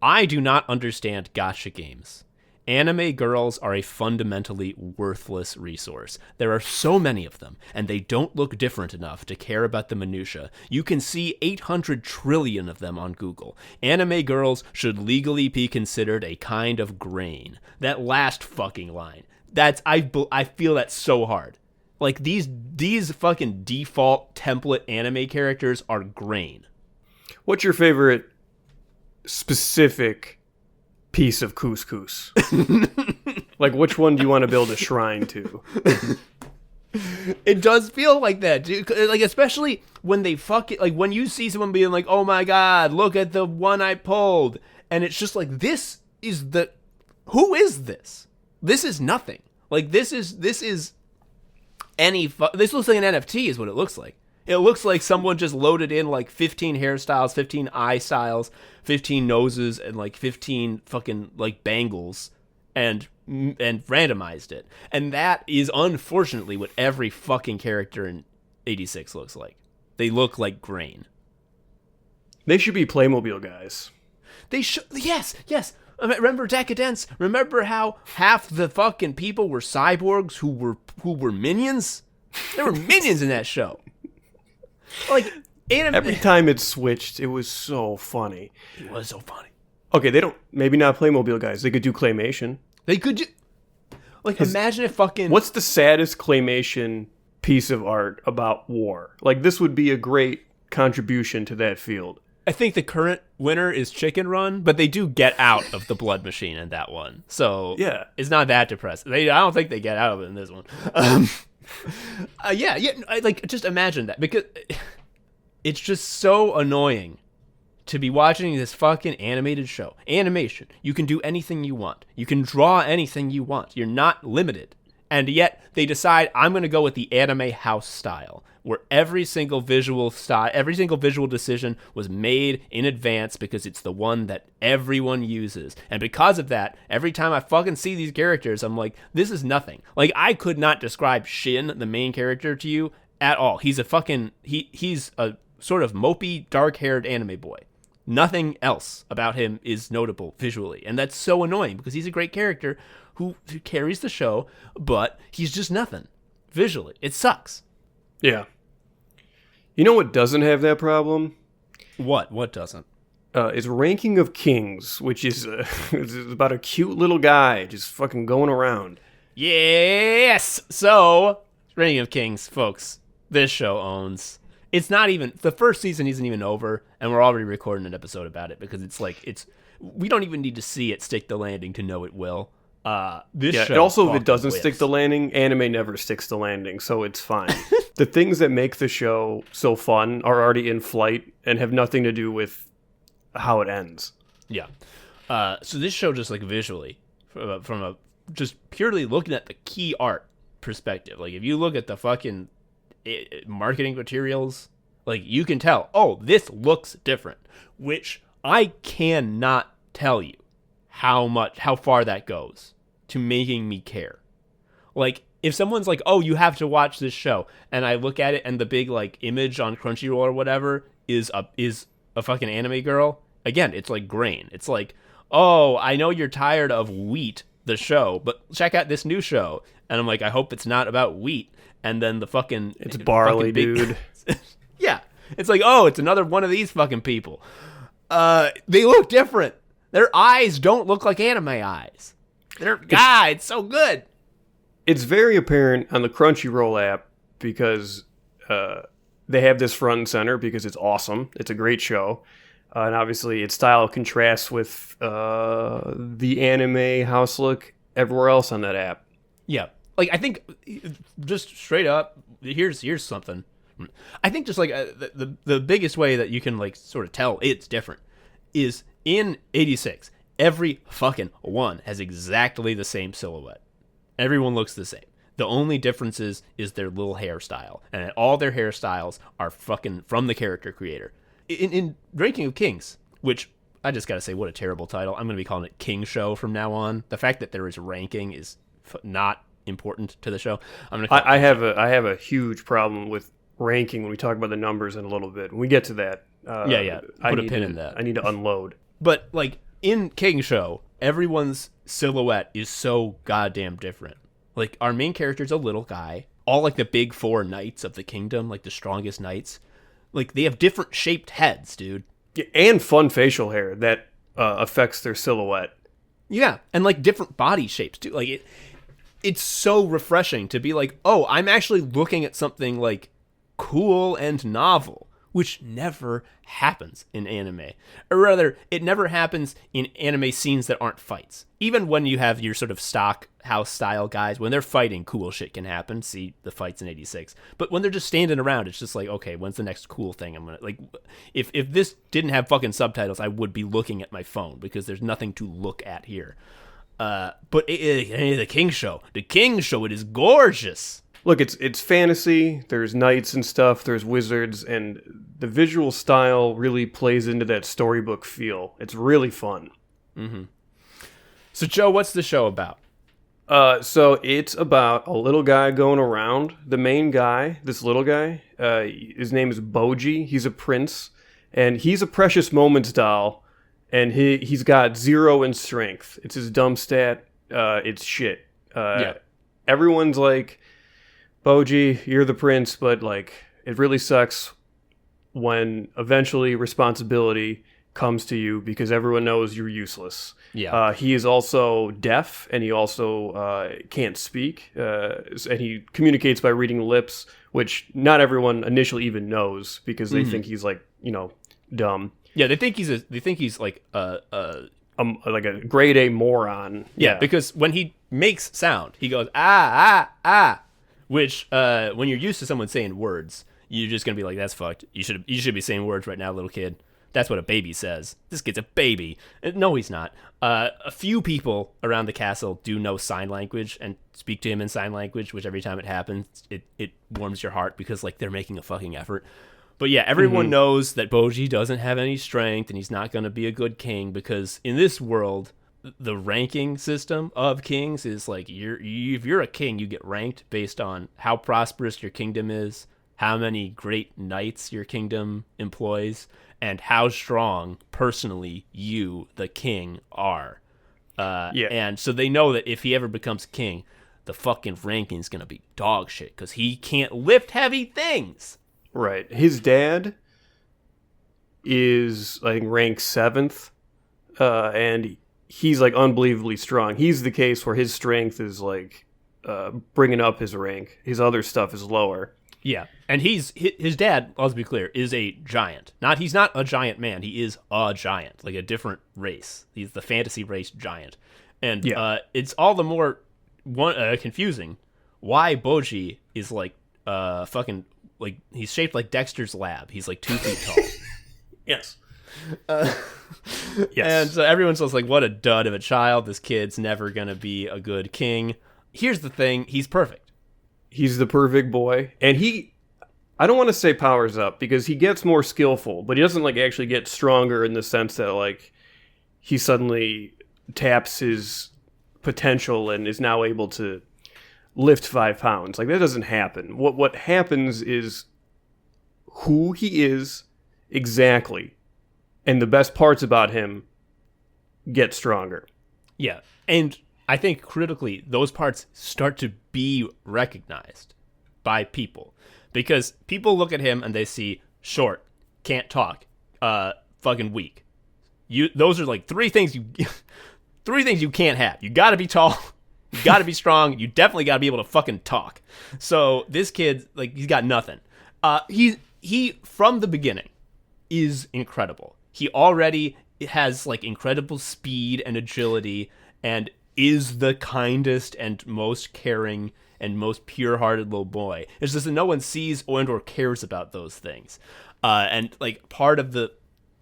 I do not understand gacha games. Anime girls are a fundamentally worthless resource. There are so many of them, and they don't look different enough to care about the minutia. You can see 800 trillion of them on Google. Anime girls should legally be considered a kind of grain. That last fucking line. I feel that's so hard. Like, these fucking default template anime characters are grain. What's your favorite specific piece of couscous? Like, which one do you want to build a shrine to? It does feel like that, dude. Like, especially when they fuck it, like when you see someone being like, oh my god, look at the one I pulled, and it's just like, who is this? This is nothing. Like, this looks like an NFT is what it looks like. It looks like someone just loaded in like 15 hairstyles, 15 eye styles, 15 noses, and like 15 fucking like bangles, and randomized it. And that is unfortunately what every fucking character in 86 looks like. They look like grain. They should be Playmobil guys. They should. Yes. Remember Decadence? Remember how half the fucking people were cyborgs who were minions? There were minions in that show. Like, every time it switched, it was so funny. It was so funny. Okay, they don't, maybe not Playmobil guys. They could do claymation. They could like, imagine if fucking... What's the saddest claymation piece of art about war? Like, this would be a great contribution to that field. I think the current winner is Chicken Run, but they do get out of the blood machine in that one. So yeah, it's not that depressing. I don't think they get out of it in this one. Like, just imagine that, because it's just so annoying to be watching this fucking animated show. Animation, you can do anything you want. You can draw anything you want. You're not limited. And yet they decide, I'm going to go with the anime house style, where every single visual decision was made in advance because it's the one that everyone uses. And because of that, every time I fucking see these characters, I'm like, this is nothing. Like, I could not describe Shin, the main character, to you at all. He's he's a sort of mopey, dark-haired anime boy. Nothing else about him is notable visually. And that's so annoying, because he's a great character who carries the show, but he's just nothing visually. It sucks. Yeah. You know what doesn't have that problem? What? What doesn't? Is Ranking of Kings, which is is about a cute little guy just fucking going around. Yes! So, Ranking of Kings, folks, this show owns. It's not even, the first season isn't even over, and we're already recording an episode about it, because it's like, we don't even need to see it stick the landing to know it will. This show, and also if it doesn't stick the landing, anime never sticks the landing, so it's fine. The things that make the show so fun are already in flight and have nothing to do with how it ends. Yeah. So this show just like visually, from a just purely looking at the key art perspective, like if you look at the fucking marketing materials, like you can tell, oh, this looks different, which I cannot tell you how far that goes to making me care. Like if someone's like, oh, you have to watch this show, and I look at it and the big like image on Crunchyroll or whatever is a fucking anime girl, again, it's like grain. It's like, oh, I know you're tired of Wheat, the show, but check out this new show. And I'm like, I hope it's not about wheat. And then the fucking... It's barley, dude. Yeah. It's like, oh, it's another one of these fucking people. They look different. Their eyes don't look like anime eyes. It's so good. It's very apparent on the Crunchyroll app because they have this front and center because it's awesome. It's a great show. And obviously its style contrasts with the anime house look everywhere else on that app. Yeah. Like, I think, just straight up, here's something. I think just, like, the biggest way that you can, like, sort of tell it's different is in 86, every fucking one has exactly the same silhouette. Everyone looks the same. The only difference is their little hairstyle. And all their hairstyles are fucking from the character creator. In Ranking of Kings, which I just gotta say, what a terrible title. I'm gonna be calling it King Show from now on. The fact that there is ranking is not important to the show. I have a huge problem with ranking when we talk about the numbers in a little bit. When we get to that, yeah, put a pin in that. I need to unload. But like in King Show, everyone's silhouette is so goddamn different. Like our main character's a little guy. All like the big four knights of the kingdom, like the strongest knights, like they have different shaped heads, dude. Yeah, and fun facial hair that affects their silhouette. Yeah, and like different body shapes too. Like it's so refreshing to be like, oh, I'm actually looking at something like cool and novel, which never happens in anime. Or rather, it never happens in anime scenes that aren't fights. Even when you have your sort of stock house style guys, when they're fighting, cool shit can happen. See the fights in 86. But when they're just standing around, it's just like, okay, when's the next cool thing I'm gonna like? If this didn't have fucking subtitles, I would be looking at my phone because there's nothing to look at here. But the King Show, it is gorgeous. Look, it's fantasy. There's knights and stuff. There's wizards, and the visual style really plays into that storybook feel. It's really fun. Mm-hmm. So, Joe, what's the show about? So it's about a little guy going around. The main guy, this little guy, his name is Boji. He's a prince, and he's a Precious Moments doll, and he's got 0 in strength. It's his dumb stat. It's shit. Everyone's like, Boji, you're the prince, but like it really sucks when eventually responsibility comes to you because everyone knows you're useless. Yeah. He is also deaf, and he also can't speak, and he communicates by reading lips, which not everyone initially even knows because they think he's like, dumb. Yeah, they think he's like a grade A moron. Yeah, because when he makes sound, he goes ah, which when you're used to someone saying words, you're just gonna be like, that's fucked. You should be saying words right now, little kid. That's what a baby says. This kid's a baby. No, he's not. A few people around the castle do know sign language and speak to him in sign language, which every time it happens, it warms your heart because like they're making a fucking effort. But yeah, everyone knows that Boji doesn't have any strength and he's not going to be a good king because in this world, the ranking system of kings is like if you're a king, you get ranked based on how prosperous your kingdom is, how many great knights your kingdom employs, and how strong personally you, the king, are. And so they know that if he ever becomes king, the fucking ranking's going to be dog shit because he can't lift heavy things. Right. His dad is, I think, ranked 7th, and he's, like, unbelievably strong. He's the case where his strength is, like, bringing up his rank. His other stuff is lower. Yeah, and his dad, let's be clear, is a giant. He's not a giant man. He is a giant, like a different race. He's the fantasy race giant. And it's all the more confusing why Boji is, like, fucking... Like, he's shaped like Dexter's Lab. He's like 2 feet tall. Yes. Yes. And so everyone's just like, what a dud of a child. This kid's never going to be a good king. Here's the thing. He's perfect. He's the perfect boy. And I don't want to say powers up because he gets more skillful, but he doesn't like actually get stronger in the sense that like he suddenly taps his potential and is now able to lift 5 pounds. Like that doesn't happen. What happens is who he is exactly, and the best parts about him get stronger. Yeah. And I think critically, those parts start to be recognized by people. Because people look at him and they see short, can't talk, fucking weak. Those are like three things you can't have. You gotta be tall, you gotta be strong, you definitely gotta be able to fucking talk. So this kid, like, he's got nothing. He from the beginning is incredible. He already has like incredible speed and agility and is the kindest and most caring and most pure-hearted little boy. It's just that no one sees or cares about those things. And like part of the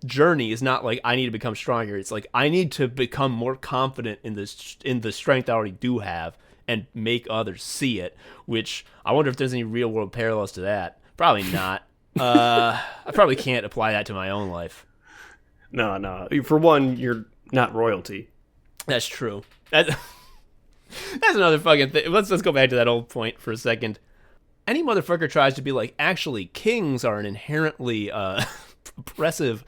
journey is not like I need to become stronger. It's like I need to become more confident in the strength I already do have and make others see it. Which I wonder if there's any real-world parallels to that. Probably not. I probably can't apply that to my own life. No. For one, you're not royalty. That's true. That's another fucking thing. Let's go back to that old point for a second. Any motherfucker tries to be like, actually, kings are an inherently oppressive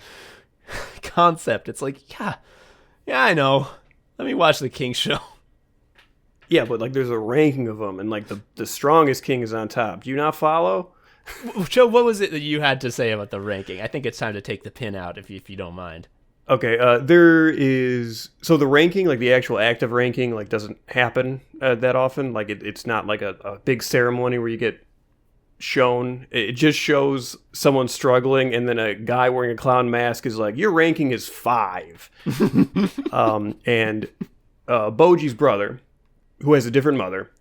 concept. It's like, yeah, I know. Let me watch the King show. Yeah, but like there's a ranking of them, and like the strongest king is on top. Do you not follow? Joe, what was it that you had to say about the ranking? I think it's time to take the pin out if you don't mind. Okay, there is... So the ranking, like the actual active ranking, like doesn't happen that often. Like it's not like a big ceremony where you get shown. It just shows someone struggling, and then a guy wearing a clown mask is like, your ranking is 5. And Boji's brother, who has a different mother,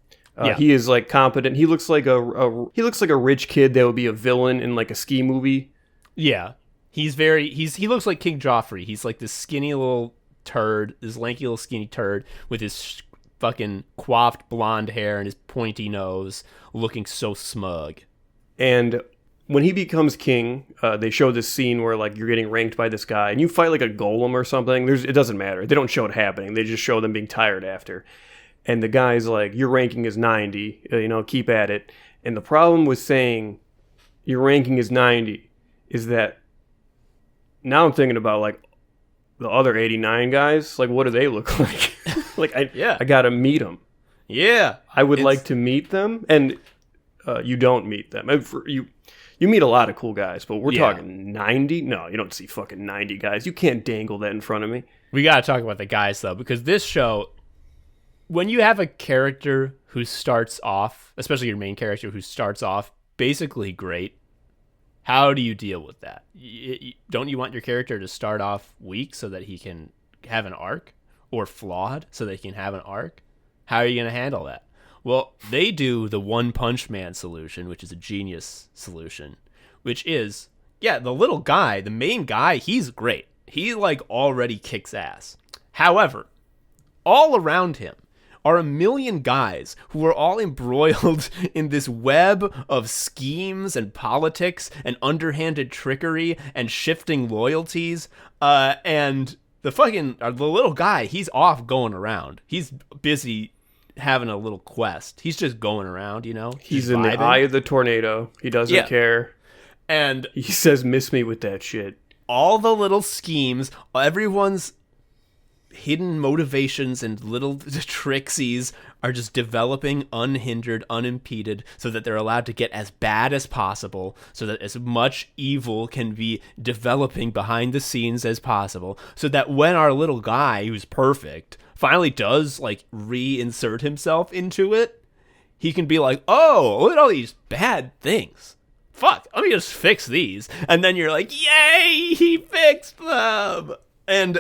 he is like competent. He looks like a rich kid that would be a villain in like a ski movie. Yeah. He looks like King Joffrey. He's like this skinny little turd, this lanky little skinny turd with his fucking coiffed blonde hair and his pointy nose, looking so smug. And when he becomes king, they show this scene where like you're getting ranked by this guy and you fight like a golem or something. It doesn't matter. They don't show it happening. They just show them being tired after. And the guy's like, your ranking is 90, keep at it. And the problem with saying your ranking is 90 is that now I'm thinking about like the other 89 guys. Like, what do they look like? I gotta meet them. Yeah, I would like to meet them, and you don't meet them. You meet a lot of cool guys, but we're talking 90. No, you don't see fucking 90 guys. You can't dangle that in front of me. We gotta talk about the guys though, because this show, when you have a character who starts off, especially your main character who starts off basically great. How do you deal with that? Don't you want your character to start off weak so that he can have an arc, or flawed so that he can have an arc? How are you going to handle that? Well, they do the One Punch Man solution, which is a genius solution, which is, the little guy, the main guy, he's great. He like already kicks ass. However, all around him are a million guys who are all embroiled in this web of schemes and politics and underhanded trickery and shifting loyalties. And the little guy, he's off going around. He's busy having a little quest. He's just going around, He's in the eye of the tornado. He doesn't care. And he says, miss me with that shit. All the little schemes, everyone's hidden motivations and little trixies are just developing unhindered, unimpeded, so that they're allowed to get as bad as possible, so that as much evil can be developing behind the scenes as possible, so that when our little guy, who's perfect, finally does like reinsert himself into it, he can be like, oh, look at all these bad things. Fuck, let me just fix these. And then you're like, yay, he fixed them. And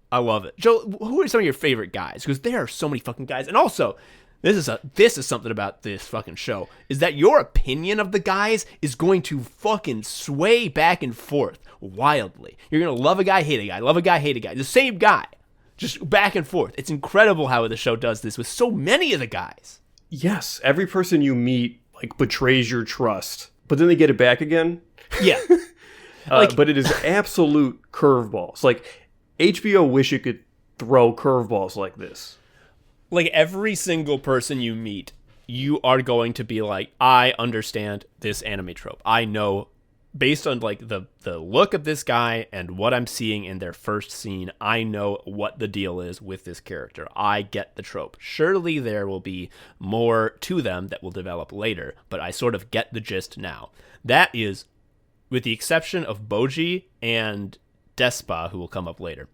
I love it. Joe, who are some of your favorite guys? Because there are so many fucking guys. And also, This is something about this fucking show, is that your opinion of the guys is going to fucking sway back and forth wildly. You're gonna love a guy, hate a guy, love a guy, hate a guy. The same guy. Just back and forth. It's incredible how the show does this with so many of the guys. Yes, every person you meet like betrays your trust, but then they get it back again. Yeah. But it is absolute curveballs. Like, HBO wish it could throw curveballs like this. Like, every single person you meet, you are going to be like, I understand this anime trope. I know, based on like the look of this guy and what I'm seeing in their first scene, I know what the deal is with this character. I get the trope. Surely there will be more to them that will develop later, but I sort of get the gist now. That is, with the exception of Boji and Despa, who will come up later,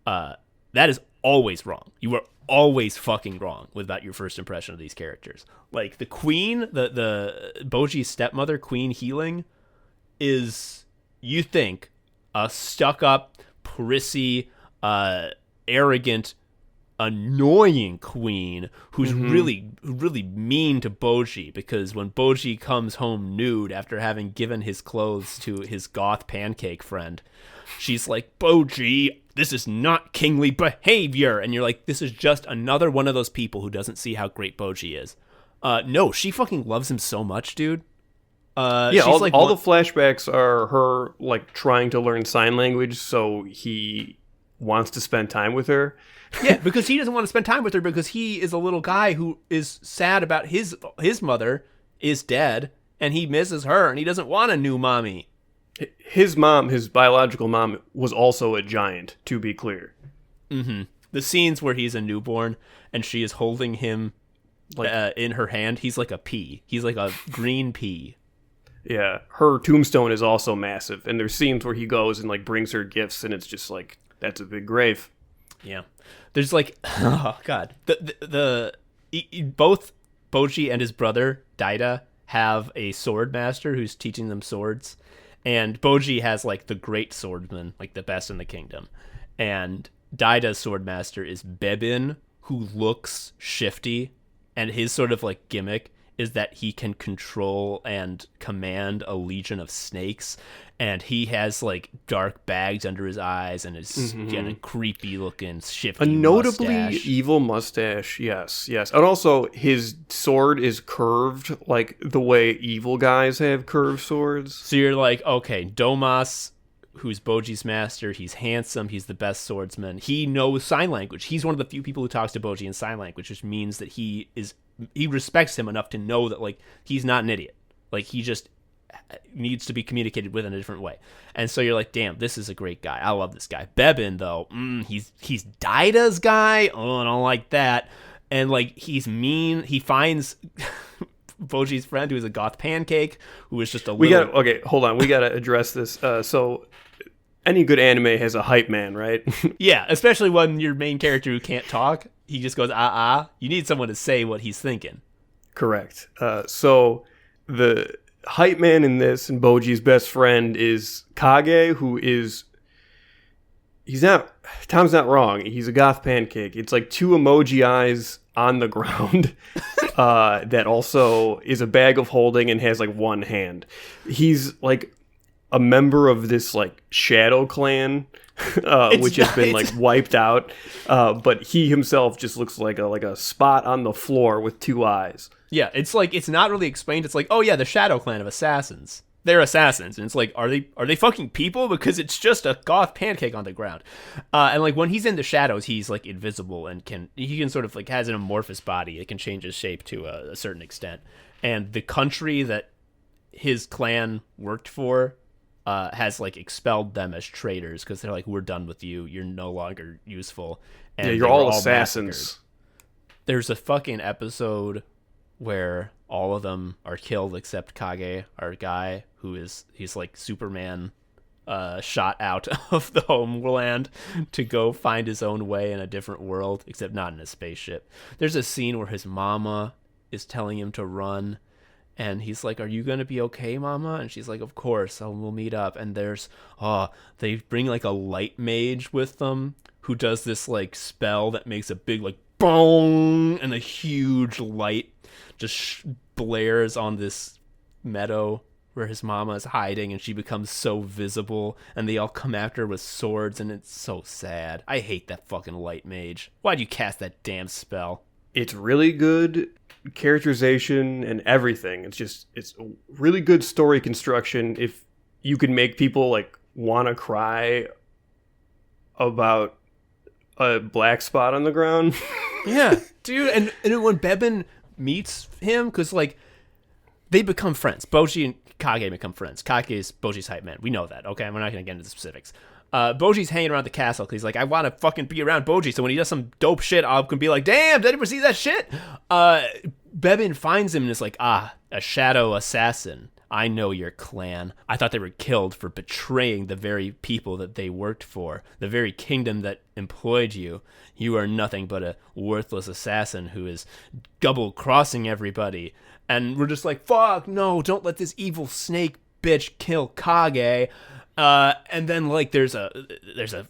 that is always wrong. You are always fucking wrong about your first impression of these characters. Like, the queen, the Boji's stepmother, Queen Healing, is, you think, a stuck-up, prissy, arrogant, annoying queen who's really mean to Boji, because when Boji comes home nude after having given his clothes to his goth pancake friend, she's like, Boji, this is not kingly behavior. And you're like, this is just another one of those people who doesn't see how great Boji is. No, she fucking loves him so much, dude. Yeah, all the flashbacks are her like trying to learn sign language, so he wants to spend time with her. Yeah, because he doesn't want to spend time with her because he is a little guy who is sad about his mother is dead and he misses her and he doesn't want a new mommy. His mom, his biological mom, was also a giant, to be clear. Mm-hmm. The scenes where he's a newborn and she is holding him like in her hand, he's like a pea. He's like a green pea. Yeah, her tombstone is also massive, and there's scenes where he goes and like brings her gifts, and it's just like, that's a big grave. Yeah, there's like, oh god, both Boji and his brother Daida have a sword master who's teaching them swords, and Boji has like the great swordsman, like the best in the kingdom, and Daida's sword master is Bebin, who looks shifty, and his sort of like gimmick is that he can control and command a legion of snakes, and he has like dark bags under his eyes and is kind of creepy looking, shifty, a notably mustache. Evil mustache. Yes, and also his sword is curved like the way evil guys have curved swords. So you're like, okay, Domas, who's Boji's master, he's handsome, he's the best swordsman, he knows sign language, he's one of the few people who talks to Boji in sign language, which means that he respects him enough to know that like he's not an idiot, like he just needs to be communicated with in a different way. And so you're like, damn, this is a great guy, I love this guy. Bebin though, he's Daida's guy, oh, I don't like that. And like, he's mean. He finds Boji's friend, who is a goth pancake, who is just a little... Okay, hold on. We got to address this. So, any good anime has a hype man, right? Yeah, especially when your main character who can't talk, he just goes, You need someone to say what he's thinking. Correct. So, the hype man in this, and Boji's best friend, is Kage, who is... Tom's not wrong. He's a goth pancake. It's like two emoji eyes on the ground that also is a bag of holding and has like one hand. He's like a member of this like shadow clan, which has been like wiped out. But he himself just looks like a spot on the floor with two eyes. Yeah, it's like, it's not really explained. It's like, oh yeah, the shadow clan of assassins. They're assassins, and it's like, are they fucking people? Because it's just a goth pancake on the ground. And like, when he's in the shadows, he's like invisible and he can sort of like, has an amorphous body. It can change his shape to a certain extent. And the country that his clan worked for has like expelled them as traitors, because they're like, we're done with you. You're no longer useful. And yeah, you're all assassins. Massacred. There's a fucking episode where all of them are killed except Kage, our guy, he's like Superman, shot out of the homeland to go find his own way in a different world, except not in a spaceship. There's a scene where his mama is telling him to run, and he's like, are you gonna be okay, mama? And she's like, of course, we'll meet up. And they bring like a light mage with them who does this like spell that makes a big like boom, and a huge light just blares on this meadow where his mama is hiding, and she becomes so visible, and they all come after her with swords, and it's so sad. I hate that fucking light mage. Why'd you cast that damn spell? It's really good characterization and everything. It's really good story construction. If you can make people like want to cry about a black spot on the ground. Yeah, dude. And when Bebin meets him, because like they become friends. Boji and Kage become friends. Kage is Boji's hype man. We know that, okay? We're not going to get into the specifics. Boji's hanging around the castle because he's like, I want to fucking be around Boji. So when he does some dope shit, I can be like, damn, did anyone see that shit? Bebin finds him and is like, a shadow assassin. I know your clan. I thought they were killed for betraying the very people that they worked for, the very kingdom that employed you. You are nothing but a worthless assassin who is double-crossing everybody. And we're just like, fuck, no, don't let this evil snake bitch kill Kage. And then like there's a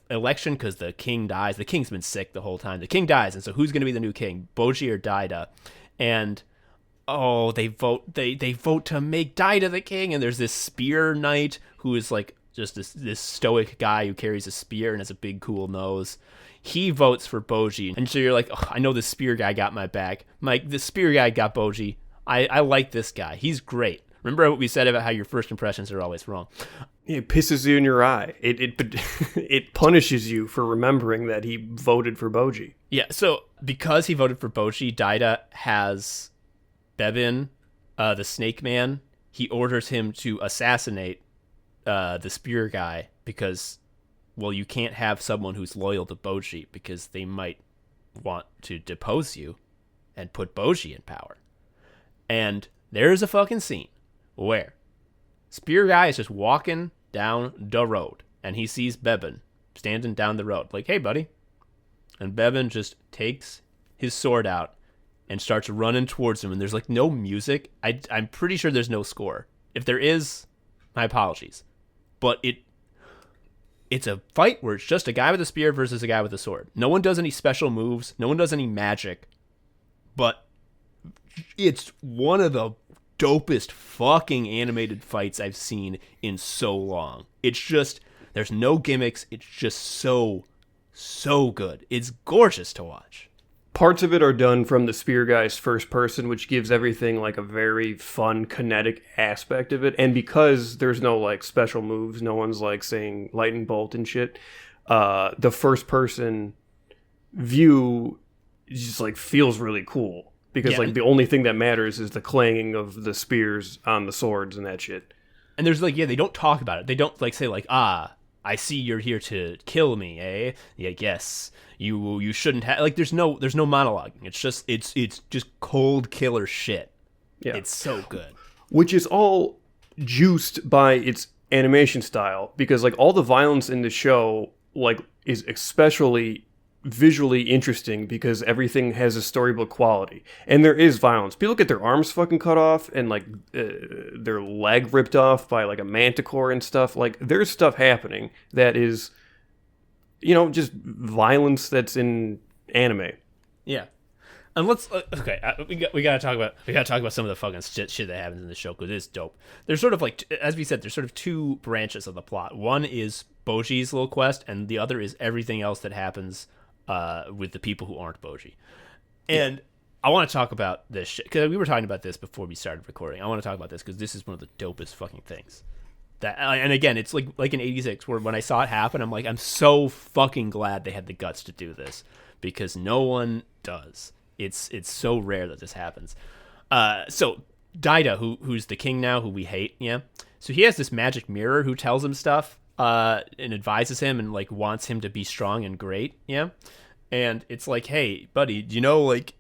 election because the king dies. The king's been sick the whole time. The king dies, and so who's gonna be the new king, Boji or Daida? And they vote to make Daida the king. And there's this spear knight who is like just this stoic guy who carries a spear and has a big cool nose. He votes for Boji, and so you're like, I know the spear guy got my back. Mike, the spear guy got Boji. I like this guy. He's great. Remember what we said about how your first impressions are always wrong. It pisses you in your eye. It punishes you for remembering that he voted for Boji. Yeah, so because he voted for Boji, Daida has Bebin, the snake man. He orders him to assassinate the spear guy because, well, you can't have someone who's loyal to Boji because they might want to depose you and put Boji in power. And there's a fucking scene where Spear Guy is just walking down the road, and he sees Bebin standing down the road, like, hey, buddy. And Bebin just takes his sword out and starts running towards him, and there's, like, no music. I'm pretty sure there's no score. If there is, my apologies. But it's a fight where it's just a guy with a spear versus a guy with a sword. No one does any special moves. No one does any magic. But it's one of the dopest fucking animated fights I've seen in so long. It's just, there's no gimmicks. It's just so good. It's gorgeous to watch. Parts of it are done from the Spear Guy's first person, which gives everything like a very fun kinetic aspect of it. And because there's no like special moves, no one's like saying lightning bolt and shit, the first person view just like feels really cool. Because, like, the only thing that matters is the clanging of the spears on the swords and that shit. And there's, like, they don't talk about it. They don't, like, say, like, I see you're here to kill me, eh? Yeah, yes. You shouldn't have... Like, there's no monologuing. It's just cold killer shit. Yeah. It's so good. Which is all juiced by its animation style. Because, like, all the violence in the show, like, is especially visually interesting because everything has a storybook quality, and there is violence. People get their arms fucking cut off and like their leg ripped off by like a manticore and stuff. Like there's stuff happening that is, just violence that's in anime. Yeah, and let's we gotta talk about some of the fucking shit that happens in the show because it's dope. There's sort of like, as we said, there's sort of two branches of the plot. One is Boji's little quest, and the other is everything else that happens with the people who aren't Boji. And I want to talk about this shit, because we were talking about this before we started recording. I want to talk about this because this is one of the dopest fucking things. And again, it's like in 86, where when I saw it happen, I'm like, I'm so fucking glad they had the guts to do this, because no one does. It's so rare that this happens. So Daida, who's the king now, who we hate, yeah? So he has this magic mirror who tells him stuff, and advises him and like wants him to be strong and great, yeah? And it's like, hey, buddy, like,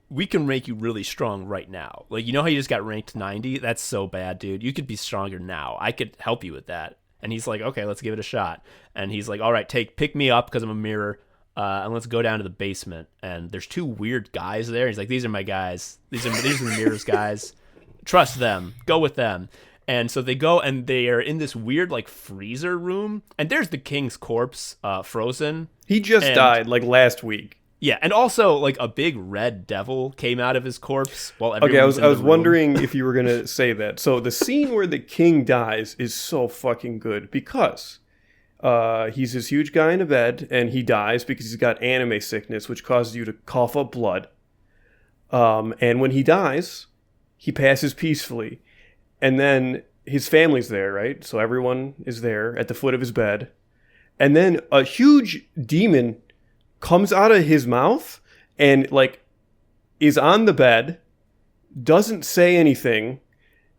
we can rank you really strong right now. Like, how you just got ranked 90? That's so bad, dude. You could be stronger now. I could help you with that. And he's like, okay, let's give it a shot. And he's like, all right, pick me up because I'm a mirror, and let's go down to the basement. And there's two weird guys there. He's like, these are my guys. These are the mirrors guys. Trust them. Go with them. And so they go, and they are in this weird, like, freezer room. And there's the king's corpse, frozen. He just died, like, last week. Yeah, and also like a big red devil came out of his corpse while everyone Okay, was I was in the room. wondering if you were gonna say that. So the scene where the king dies is so fucking good because he's this huge guy in a bed and he dies because he's got anime sickness, which causes you to cough up blood. And when he dies, he passes peacefully, and then his family's there, right? So everyone is there at the foot of his bed, and then a huge demon comes out of his mouth and like is on the bed, doesn't say anything,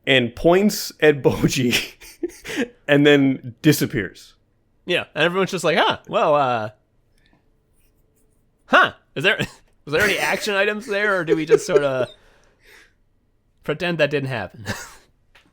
and points at Boji, and then disappears. Yeah, and everyone's just like, is there was there any action items there, or do we just sort of pretend that didn't happen?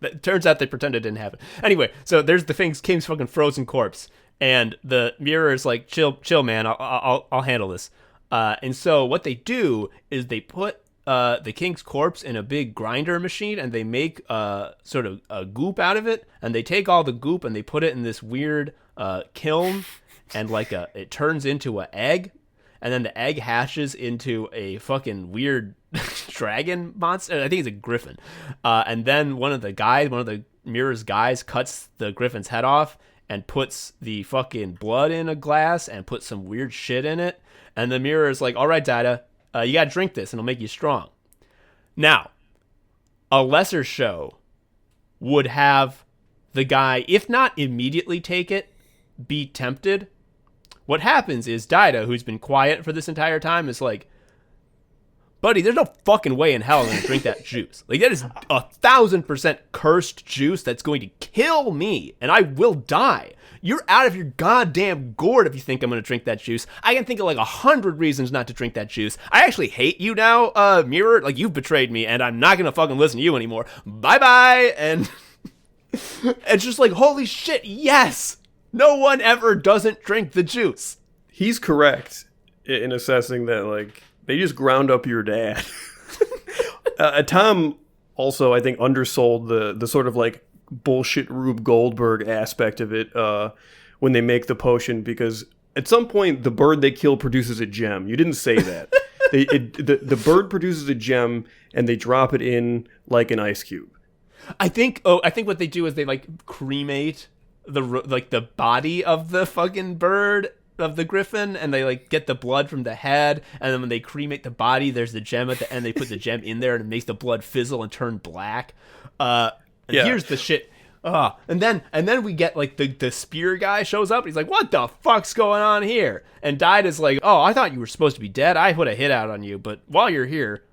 It turns out they pretend it didn't happen. Anyway, so there's the king's fucking frozen corpse, and the mirror is like, chill, man, I'll handle this. And so what they do is they put the king's corpse in a big grinder machine, and they make sort of a goop out of it, and they take all the goop and they put it in this weird kiln, and like it turns into an egg, and then the egg hatches into a fucking weird dragon monster. I think it's a griffin. And then one of the mirror's guys cuts the griffin's head off and puts the fucking blood in a glass and puts some weird shit in it. And the mirror is like, all right, Dada, you gotta drink this and it'll make you strong. Now, a lesser show would have the guy, if not immediately take it, be tempted. What happens is Dida, who's been quiet for this entire time, is like, buddy, there's no fucking way in hell I'm going to drink that juice. Like, that is 1,000% cursed juice that's going to kill me, and I will die. You're out of your goddamn gourd if you think I'm going to drink that juice. I can think of like 100 reasons not to drink that juice. I actually hate you now, Mirror. Like, you've betrayed me, and I'm not going to fucking listen to you anymore. Bye-bye. And it's just like, holy shit, yes! No one ever doesn't drink the juice. He's correct in assessing that, like, they just ground up your dad. Tom also, I think, undersold the sort of, like, bullshit Rube Goldberg aspect of it when they make the potion, because at some point, the bird they kill produces a gem. You didn't say that. The bird produces a gem, and they drop it in like an ice cube. I think what they do is they, like, cremate the body of the fucking bird, of the griffin, and they like get the blood from the head, and then when they cremate the body, there's the gem at the end. They put the gem in there and it makes the blood fizzle and turn black. Here's the shit. And then we get like the spear guy shows up. And he's like, what the fuck's going on here? And Dida's like, oh, I thought you were supposed to be dead. I put a hit out on you, but while you're here,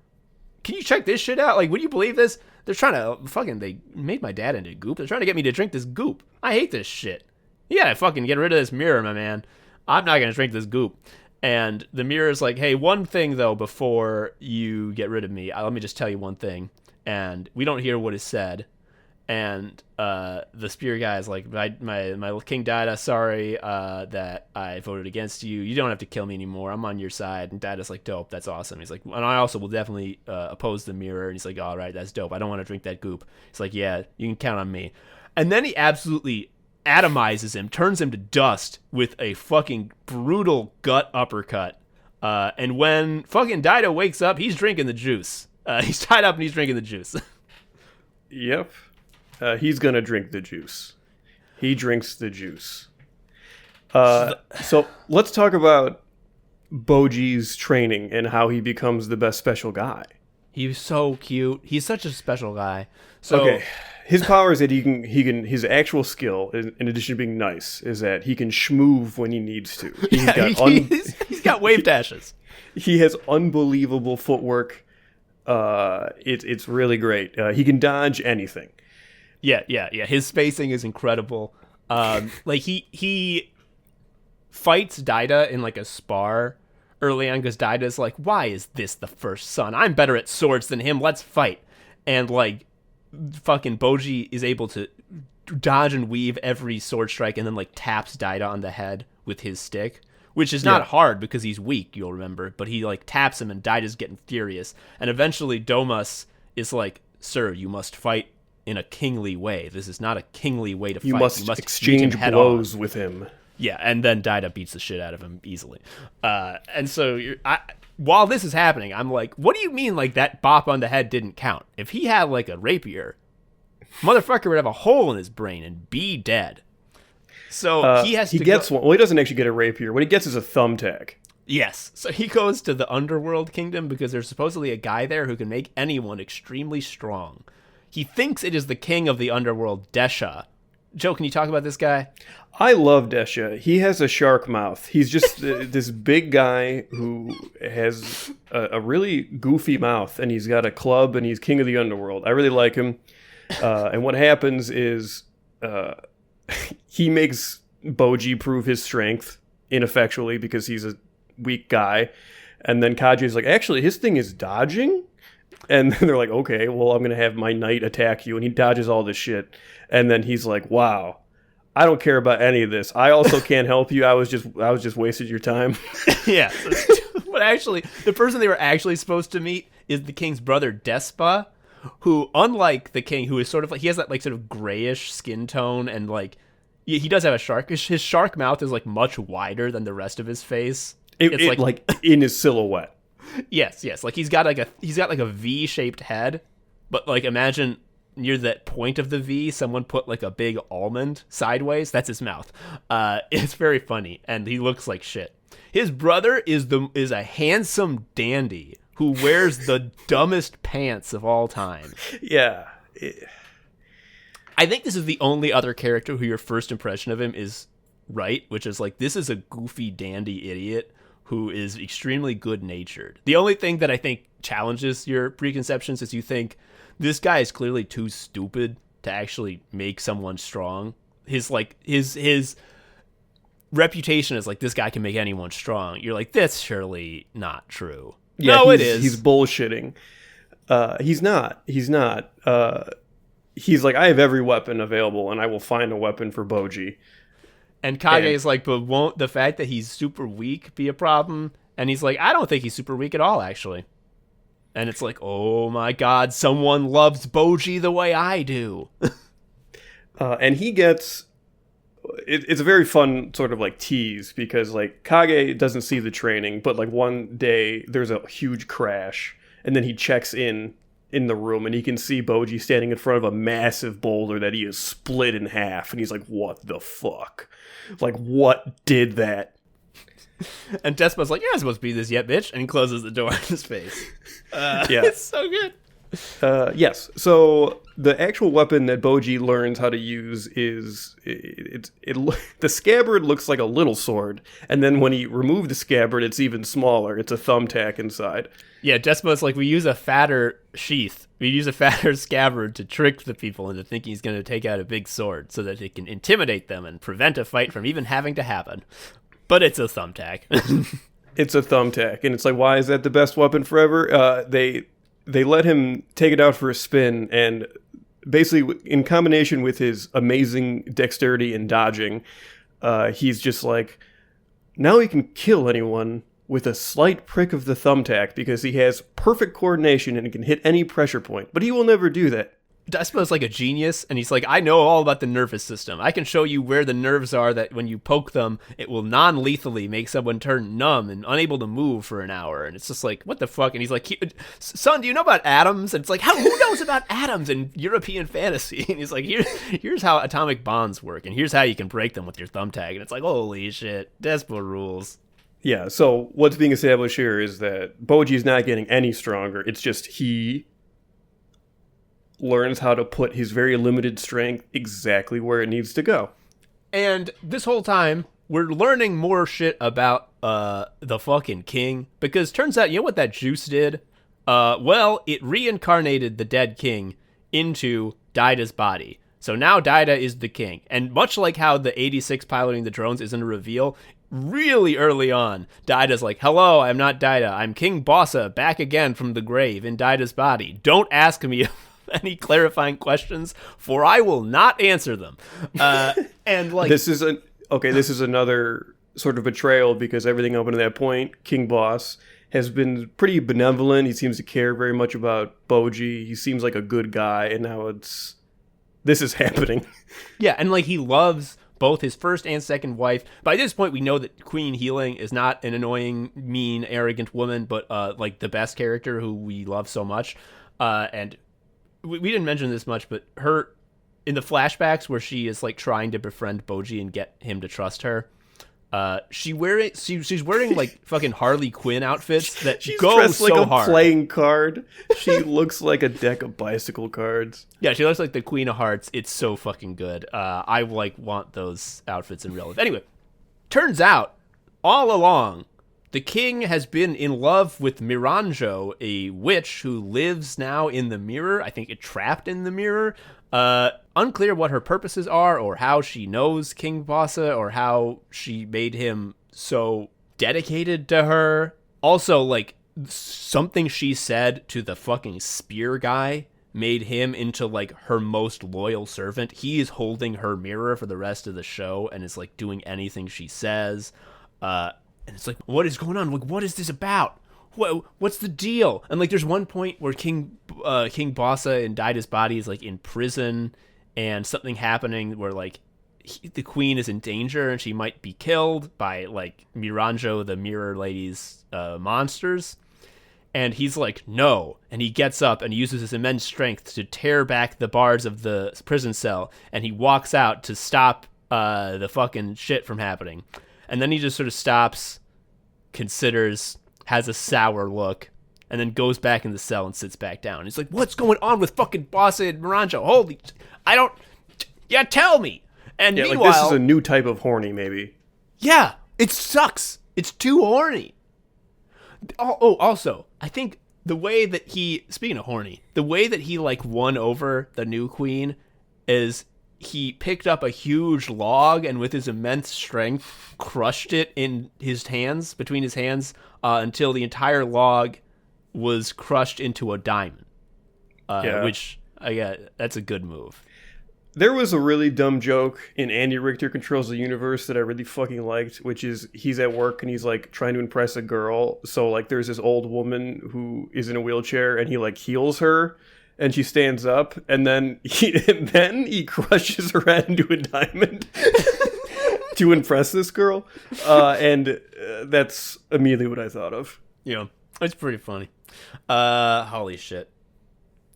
can you check this shit out? Like, would you believe this? They're trying to they made my dad into goop. They're trying to get me to drink this goop. I hate this shit. You gotta fucking get rid of this mirror, my man. I'm not gonna drink this goop. And the mirror's like, hey, one thing though, before you get rid of me, let me just tell you one thing. And we don't hear what is said. And the spear guy is like, my king Dida, sorry that I voted against you. You don't have to kill me anymore. I'm on your side. And Dida's like, dope, that's awesome. He's like, and I also will definitely oppose the mirror. And he's like, all right, that's dope. I don't want to drink that goop. He's like, yeah, you can count on me. And then he absolutely atomizes him, turns him to dust with a fucking brutal gut uppercut. And when fucking Dida wakes up, he's drinking the juice. He's tied up and he's drinking the juice. Yep. He's going to drink the juice. He drinks the juice. So let's talk about Boji's training and how he becomes the best special guy. He's so cute. He's such a special guy. So, okay. His power is that he can his actual skill, in addition to being nice, is that he can schmoove when he needs to. He's got wave dashes. He has unbelievable footwork. It's really great. He can dodge anything. Yeah. His spacing is incredible. Like he fights Dida in like a spar early on because Dida's like, why is this the first son? I'm better at swords than him. Let's fight. And like fucking Boji is able to dodge and weave every sword strike and then like taps Dida on the head with his stick, which is not hard because he's weak, you'll remember, but he like taps him and Dida's getting furious. And eventually Domas is like, sir, you must fight in a kingly way. This is not a kingly way to fight. You must exchange blows with him. Yeah, and then Daida beats the shit out of him easily. And so while this is happening, I'm like, what do you mean like that bop on the head didn't count? If he had like a rapier, motherfucker would have a hole in his brain and be dead. So he gets one. Well, he doesn't actually get a rapier. What he gets is a thumbtack. Yes. So he goes to the underworld kingdom because there's supposedly a guy there who can make anyone extremely strong. He thinks it is the king of the underworld, Desha. Joe, can you talk about this guy? I love Desha. He has a shark mouth. He's just this big guy who has a really goofy mouth, and he's got a club, and he's king of the underworld. I really like him. And what happens is he makes Boji prove his strength ineffectually because he's a weak guy. And then Kaji's like, actually, his thing is dodging. And they're like, okay, well, I'm going to have my knight attack you. And he dodges all this shit. And then he's like, wow, I don't care about any of this. I also can't help you. I was just wasting your time. Yeah. But actually, the person they were actually supposed to meet is the king's brother, Despa, who, unlike the king, who is sort of like, he has that like sort of grayish skin tone, and like, he does have a shark. His shark mouth is like much wider than the rest of his face. It's like in his silhouette. Yes. Like he's got like a V-shaped head, but like imagine near that point of the V, someone put like a big almond sideways. That's his mouth. It's very funny, and he looks like shit. His brother is a handsome dandy who wears the dumbest pants of all time. Yeah. I think this is the only other character who your first impression of him is right, which is like, this is a goofy dandy idiot who is extremely good-natured. The only thing that I think challenges your preconceptions is you think this guy is clearly too stupid to actually make someone strong. His reputation is like, this guy can make anyone strong. You're like, that's surely not true. Yeah, no, it is. He's bullshitting. He's not. He's like, I have every weapon available, and I will find a weapon for Boji. And Kage is like, but won't the fact that he's super weak be a problem? And he's like, I don't think he's super weak at all, actually. And it's like, oh my god, someone loves Boji the way I do. And he gets... It's a very fun sort of like tease, because like Kage doesn't see the training, but like one day there's a huge crash, and then he checks in the room, and he can see Boji standing in front of a massive boulder that he has split in half, and he's like, what the fuck? Like, what did that? And Despa's like, you're not supposed to be this yet, bitch. And he closes the door in his face. Yeah. It's so good. Yes. So the actual weapon that Boji learns how to use is the scabbard looks like a little sword, and then when he removed the scabbard, it's even smaller. It's a thumbtack inside. Yeah, Despa's like, we use a fatter sheath. We use a fatter scabbard to trick the people into thinking he's going to take out a big sword so that it can intimidate them and prevent a fight from even having to happen. But it's a thumbtack. It's a thumbtack, and it's like, why is that the best weapon forever? They let him take it out for a spin, and basically, in combination with his amazing dexterity and dodging, he's just like, now he can kill anyone with a slight prick of the thumbtack because he has perfect coordination and can hit any pressure point. But he will never do that. Despa's like a genius, and he's like, I know all about the nervous system. I can show you where the nerves are that when you poke them, it will non-lethally make someone turn numb and unable to move for an hour. And it's just like, what the fuck? And he's like, son, do you know about atoms? And it's like, who knows about atoms in European fantasy? And he's like, here's how atomic bonds work, and here's how you can break them with your thumbtack. And it's like, holy shit, Despa rules. Yeah, so what's being established here is that Boji's not getting any stronger. It's just he learns how to put his very limited strength exactly where it needs to go. And this whole time, we're learning more shit about the fucking king. Because turns out, you know what that juice did? Well, it reincarnated the dead king into Daida's body. So now Daida is the king. And much like how the 86 piloting the drones isn't a reveal, really early on, Daida's like, hello, I'm not Daida. I'm King Bossa, back again from the grave in Daida's body. Don't ask me any clarifying questions, for I will not answer them. And like, this is another sort of betrayal, because everything up to that point, King Boss has been pretty benevolent. He seems to care very much about Boji. He seems like a good guy, and now this is happening. Yeah, and like, he loves both his first and second wife. By this point, we know that Queen Healing is not an annoying, mean, arrogant woman, but like the best character who we love so much. And we didn't mention this much, but her in the flashbacks where she is like trying to befriend Boji and get him to trust her. She's wearing like fucking Harley Quinn outfits that she's go dressed so like a hard. playing card. She looks like a deck of bicycle cards. Yeah, she looks like the Queen of Hearts. It's so fucking good. I like want those outfits in real life. Anyway, turns out all along the king has been in love with Miranjo, a witch who lives now in the mirror. I think it trapped in the mirror. Unclear what her purposes are or how she knows King Bossa or how she made him so dedicated to her. Also, like, something she said to the fucking spear guy made him into, like, her most loyal servant. He is holding her mirror for the rest of the show and is, like, doing anything she says. And it's like, what is going on? Like, what is this about? What's the deal? And like, there's one point where King Bossa and Daida's body is like in prison, and something happening where like the queen is in danger and she might be killed by like Miranjo, the Mirror Lady's monsters. And he's like, no. And he gets up and uses his immense strength to tear back the bars of the prison cell, and he walks out to stop the fucking shit from happening. And then he just sort of stops, considers, has a sour look, and then goes back in the cell and sits back down. He's like, what's going on with fucking Bossa and Miranjo? Holy, yeah, tell me. And yeah, meanwhile, like this is a new type of horny, maybe. Yeah, it sucks. It's too horny. Oh, also, I think the way that speaking of horny, the way that he like won over the new queen is he picked up a huge log and with his immense strength crushed it in his hands, between his hands, until the entire log was crushed into a diamond. Which, that's a good move. There was a really dumb joke in Andy Richter Controls the Universe that I really fucking liked, which is he's at work and he's like trying to impress a girl. So like there's this old woman who is in a wheelchair and he like heals her and she stands up and then he crushes her head into a diamond to impress this girl. And that's immediately what I thought of. Yeah, it's pretty funny. Holy shit.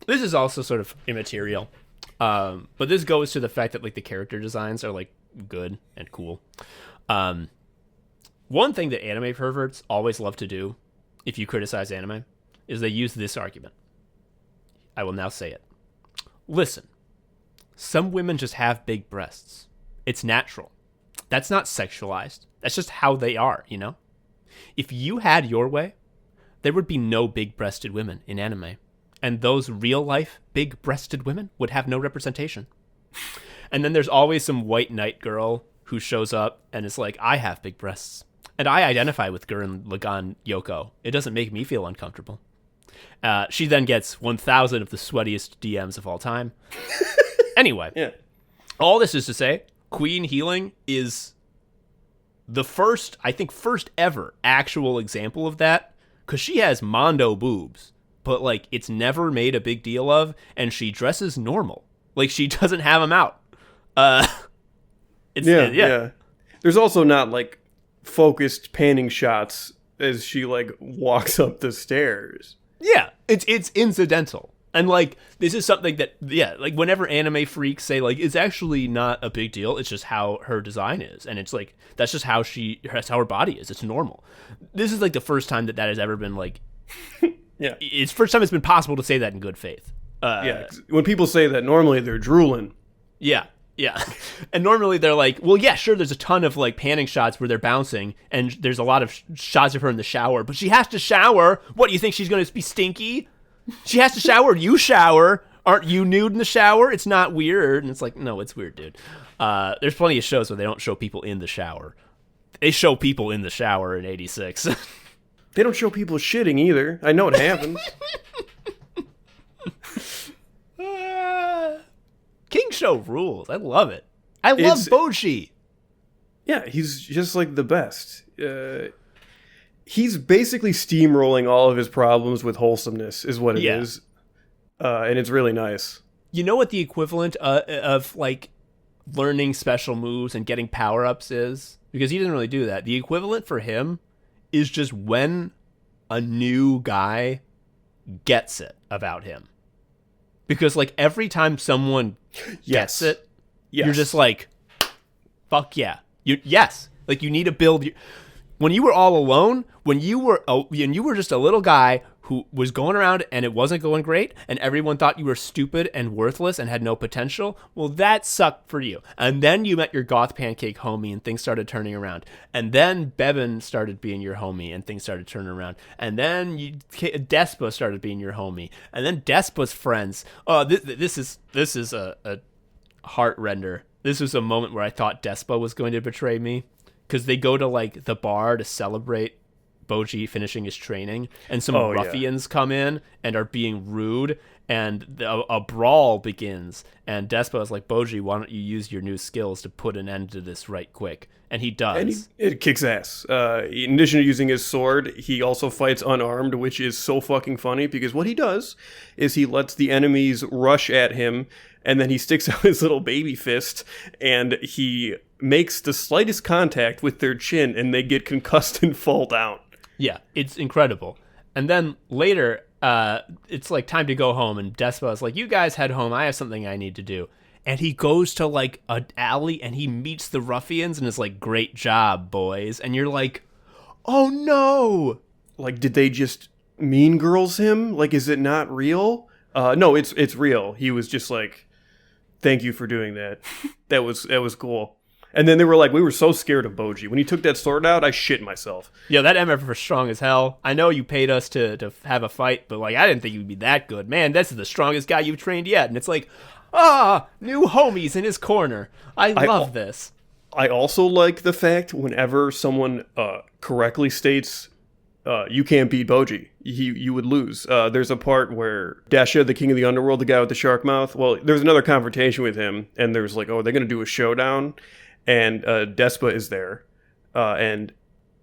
This is also sort of immaterial. But this goes to the fact that like the character designs are like good and cool. One thing that anime perverts always love to do, if you criticize anime, is they use this argument. I will now say it. Listen, some women just have big breasts. It's natural. That's not sexualized. That's just how they are, you know? If you had your way, there would be no big-breasted women in anime. And those real-life big-breasted women would have no representation. And then there's always some white knight girl who shows up and is like, I have big breasts. And I identify with Gurren Lagann Yoko. It doesn't make me feel uncomfortable. She then gets 1,000 of the sweatiest DMs of all time. Anyway, yeah. All this is to say, Queen Healing is the first ever actual example of that, because she has Mondo boobs, but like it's never made a big deal of, and she dresses normal. Like she doesn't have them out. Yeah. There's also not like focused panning shots as she like walks up the stairs. Yeah, it's incidental. And like this is something that like whenever anime freaks say like it's actually not a big deal, it's just how her design is, and it's like that's just how her body is. It's normal. This is like the first time that has ever been like yeah. It's the first time it's been possible to say that in good faith. When people say that, normally they're drooling. Yeah. And normally they're like, well, yeah, sure, there's a ton of like panning shots where they're bouncing and there's a lot of shots of her in the shower, but she has to shower. What, do you think she's going to be stinky? She has to shower. You shower. Aren't you nude in the shower? It's not weird. And it's like, no, it's weird, dude. There's plenty of shows where they don't show people in the shower. They show people in the shower in 86. They don't show people shitting either. I know it happens. King Show rules. I love it. I love Boji. Yeah, he's just like the best. He's basically steamrolling all of his problems with wholesomeness is what it is. And it's really nice. You know what the equivalent of like learning special moves and getting power-ups is, because he didn't really do that. The equivalent for him is just when a new guy gets it about him. Because, like, every time someone gets it, you're just like, fuck yeah. Yes. Like, you need to build... When you were all alone, when you were just a little guy who was going around and it wasn't going great, and everyone thought you were stupid and worthless and had no potential, well, that sucked for you. And then you met your goth pancake homie and things started turning around. And then Bevan started being your homie and things started turning around. And then Despa started being your homie. And then Despa's friends. Oh, this is a heart render. This was a moment where I thought Despa was going to betray me, because they go to, like, the bar to celebrate Boji finishing his training, and some ruffians come in and are being rude, and a brawl begins, and Despa is like, Boji, why don't you use your new skills to put an end to this right quick? And he does. And it kicks ass. In addition to using his sword, he also fights unarmed, which is so fucking funny, because what he does is he lets the enemies rush at him, and then he sticks out his little baby fist, and he makes the slightest contact with their chin, and they get concussed and fall down. Yeah, it's incredible. And then later, it's like time to go home, and Despa is like, you guys head home, I have something I need to do. And he goes to, like, an alley, and he meets the ruffians, and is like, great job, boys. And you're like, oh no! Like, did they just mean girls him? Like, is it not real? No, it's real. He was just like, thank you for doing that. That was cool. And then they were like, we were so scared of Boji. When he took that sword out, I shit myself. Yeah, that MF was strong as hell. I know you paid us to have a fight, but, like, I didn't think you'd be that good. Man, this is the strongest guy you've trained yet. And it's like, new homies in his corner. I love this. I also like the fact whenever someone correctly states, you can't beat Boji, you would lose. There's a part where Dasha, the king of the underworld, the guy with the shark mouth, well, there's another confrontation with him, and there's like, oh, they're going to do a showdown. And Despa is there, and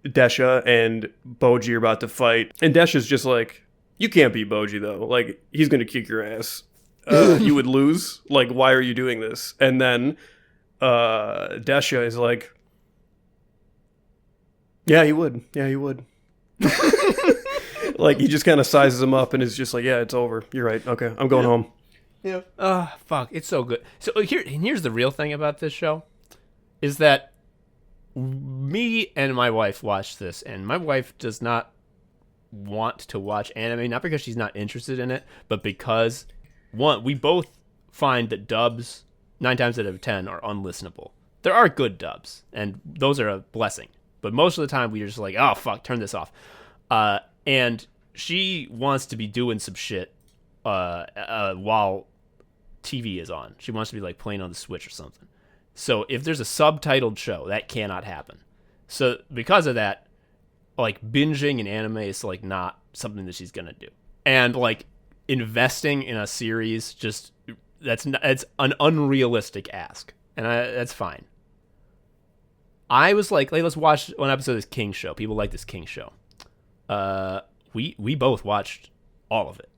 Desha and Boji are about to fight. And Desha's just like, you can't beat Boji, though. Like, he's going to kick your ass. You would lose? Like, why are you doing this? And then Desha is like, yeah, he would. Yeah, he would. Like, he just kind of sizes him up and is just like, yeah, it's over. You're right. Okay, I'm going home. Yeah. Fuck. It's so good. So here's the real thing about this show. Is that me and my wife watched this, and my wife does not want to watch anime, not because she's not interested in it, but because, one, we both find that dubs, 9 times out of 10, are unlistenable. There are good dubs, and those are a blessing, but most of the time we're just like, oh, fuck, turn this off. And she wants to be doing some shit while TV is on. She wants to be, like, playing on the Switch or something. So if there's a subtitled show, that cannot happen. So because of that, like, binging an anime is, like, not something that she's gonna do. And, like, investing in a series, it's an unrealistic ask, and that's fine. I was like, let's watch one episode of this King show. People like this King show. We both watched all of it.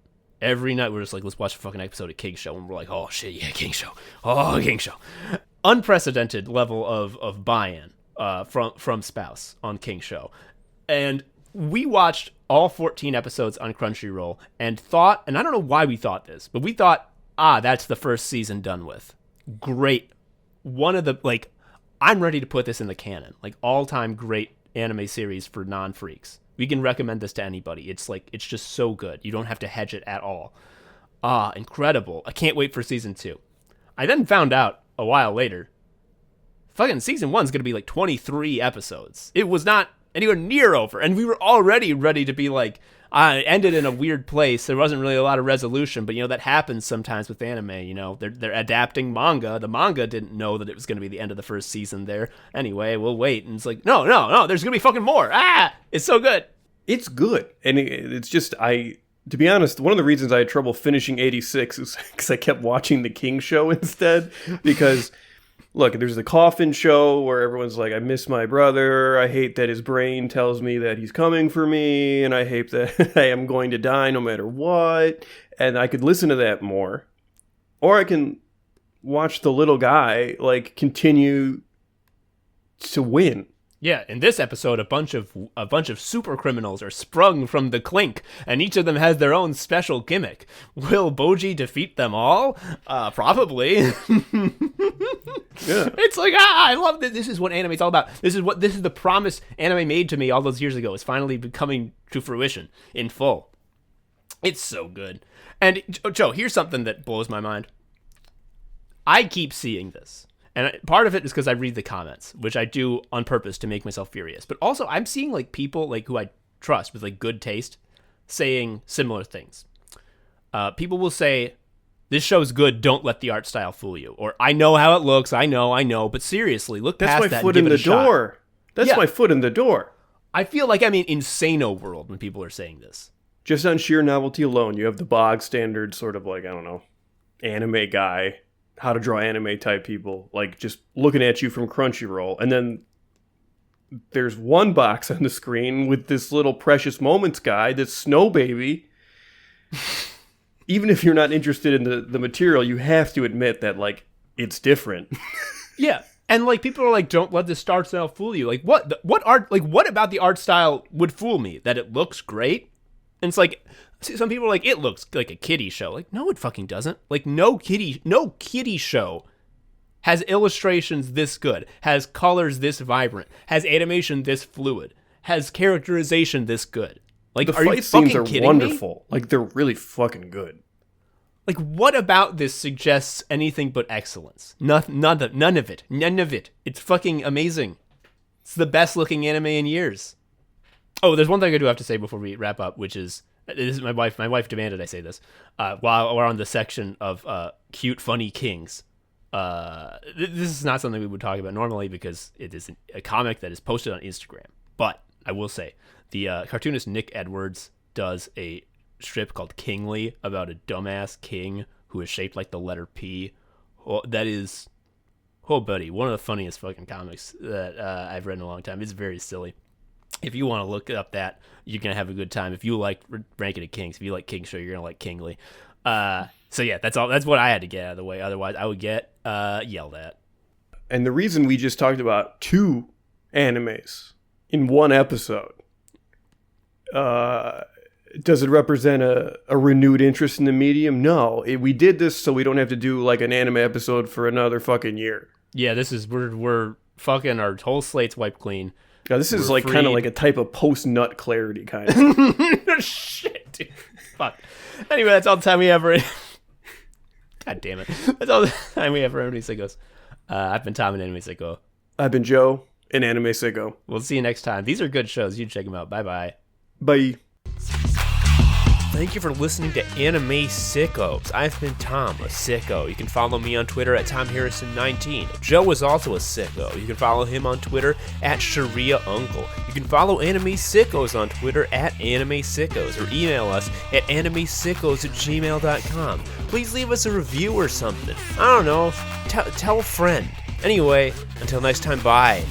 Every night we're just like, let's watch a fucking episode of King show, and we're like, oh shit, yeah, King show. Oh, King show. Unprecedented level of buy-in from spouse on King show. And we watched all 14 episodes on Crunchyroll and thought, and I don't know why we thought this, but we thought, that's the first season done with. Great. One of the, like, I'm ready to put this in the canon. Like, all-time great anime series for non-freaks. We can recommend this to anybody. It's like, it's just so good. You don't have to hedge it at all. Incredible. I can't wait for season 2. I then found out a while later, fucking season 1's going to be like 23 episodes. It was not anywhere near over. And we were already ready to be like, it ended in a weird place. There wasn't really a lot of resolution, but, you know, that happens sometimes with anime. You know, they're adapting manga. The manga didn't know that it was going to be the end of the first season there. Anyway, we'll wait. And it's like, no, there's going to be fucking more. It's so good. It's good. And it's just, to be honest, one of the reasons I had trouble finishing 86 is because I kept watching the King show instead. Because, look, there's the Coffin show where everyone's like, I miss my brother. I hate that his brain tells me that he's coming for me. And I hate that I am going to die no matter what. And I could listen to that more. Or I can watch the little guy like continue to win. Yeah, in this episode, a bunch of super criminals are sprung from the clink, and each of them has their own special gimmick. Will Boji defeat them all? Probably. Yeah. It's like, I love this. This is what anime's all about. This is the promise anime made to me all those years ago. It's finally coming to fruition in full. It's so good. And Joe, here's something that blows my mind. I keep seeing this. And part of it is because I read the comments, which I do on purpose to make myself furious. But also, I'm seeing like people like who I trust with like good taste saying similar things. People will say, "This show's good. Don't let the art style fool you." Or, "I know how it looks. I know. But seriously, look past that and give it a shot." That's my foot in the door. That's my foot in the door. I feel like I'm in Insano world when people are saying this. Just on sheer novelty alone, you have the bog standard sort of like, I don't know, anime guy. How to draw anime type people, like just looking at you from Crunchyroll. And then there's one box on the screen with this little Precious Moments guy, this Snow Baby. Even if you're not interested in the material, you have to admit that, like, it's different. Yeah. And like people are like, don't let the art style fool you. Like what about the art style would fool me? That it looks great? And it's like, some people are like, it looks like a kiddie show. Like, no, it fucking doesn't. Like, no kiddie show has illustrations this good, has colors this vibrant, has animation this fluid, has characterization this good. Like, the are fight you fucking scenes are kidding wonderful. me? Like, they're really fucking good. Like, what about this suggests anything but excellence? None of it. It's fucking amazing. It's the best looking anime in years. Oh, there's one thing I do have to say before we wrap up, which is, this is my wife. My wife demanded I say this while we're on the section of cute, funny kings. This is not something we would talk about normally because it is a comic that is posted on Instagram. But I will say, the cartoonist Nick Edwards does a strip called Kingly about a dumbass king who is shaped like the letter P. That is, buddy, one of the funniest fucking comics that I've read in a long time. It's very silly. If you want to look up that, you're going to have a good time. If you like Ranking of Kings, if you like King Show, you're going to like Kingly. So yeah, that's all. That's what I had to get out of the way. Otherwise, I would get yelled at. And the reason we just talked about 2 animes in one episode, does it represent a renewed interest in the medium? No. We did this so we don't have to do like an anime episode for another fucking year. Yeah, this is, we're fucking, our whole slate's wiped clean. Yeah, this is like kind of like a type of post-nut clarity kind of. Shit, dude. Fuck. Anyway, that's all the time we have for God damn it. That's all the time we have for Anime Sickos. I've been Tom, an Anime Sicko. I've been Joe, an Anime Sicko. We'll see you next time. These are good shows. You check them out. Bye-bye. Bye. Thank you for listening to Anime Sickos. I've been Tom, a sicko. You can follow me on Twitter at TomHarrison19. Joe is also a sicko. You can follow him on Twitter at ShariaUncle. You can follow Anime Sickos on Twitter at Anime Sickos, or email us at animesickos@gmail.com. Please leave us a review or something. I don't know. Tell a friend. Anyway, until next time, bye.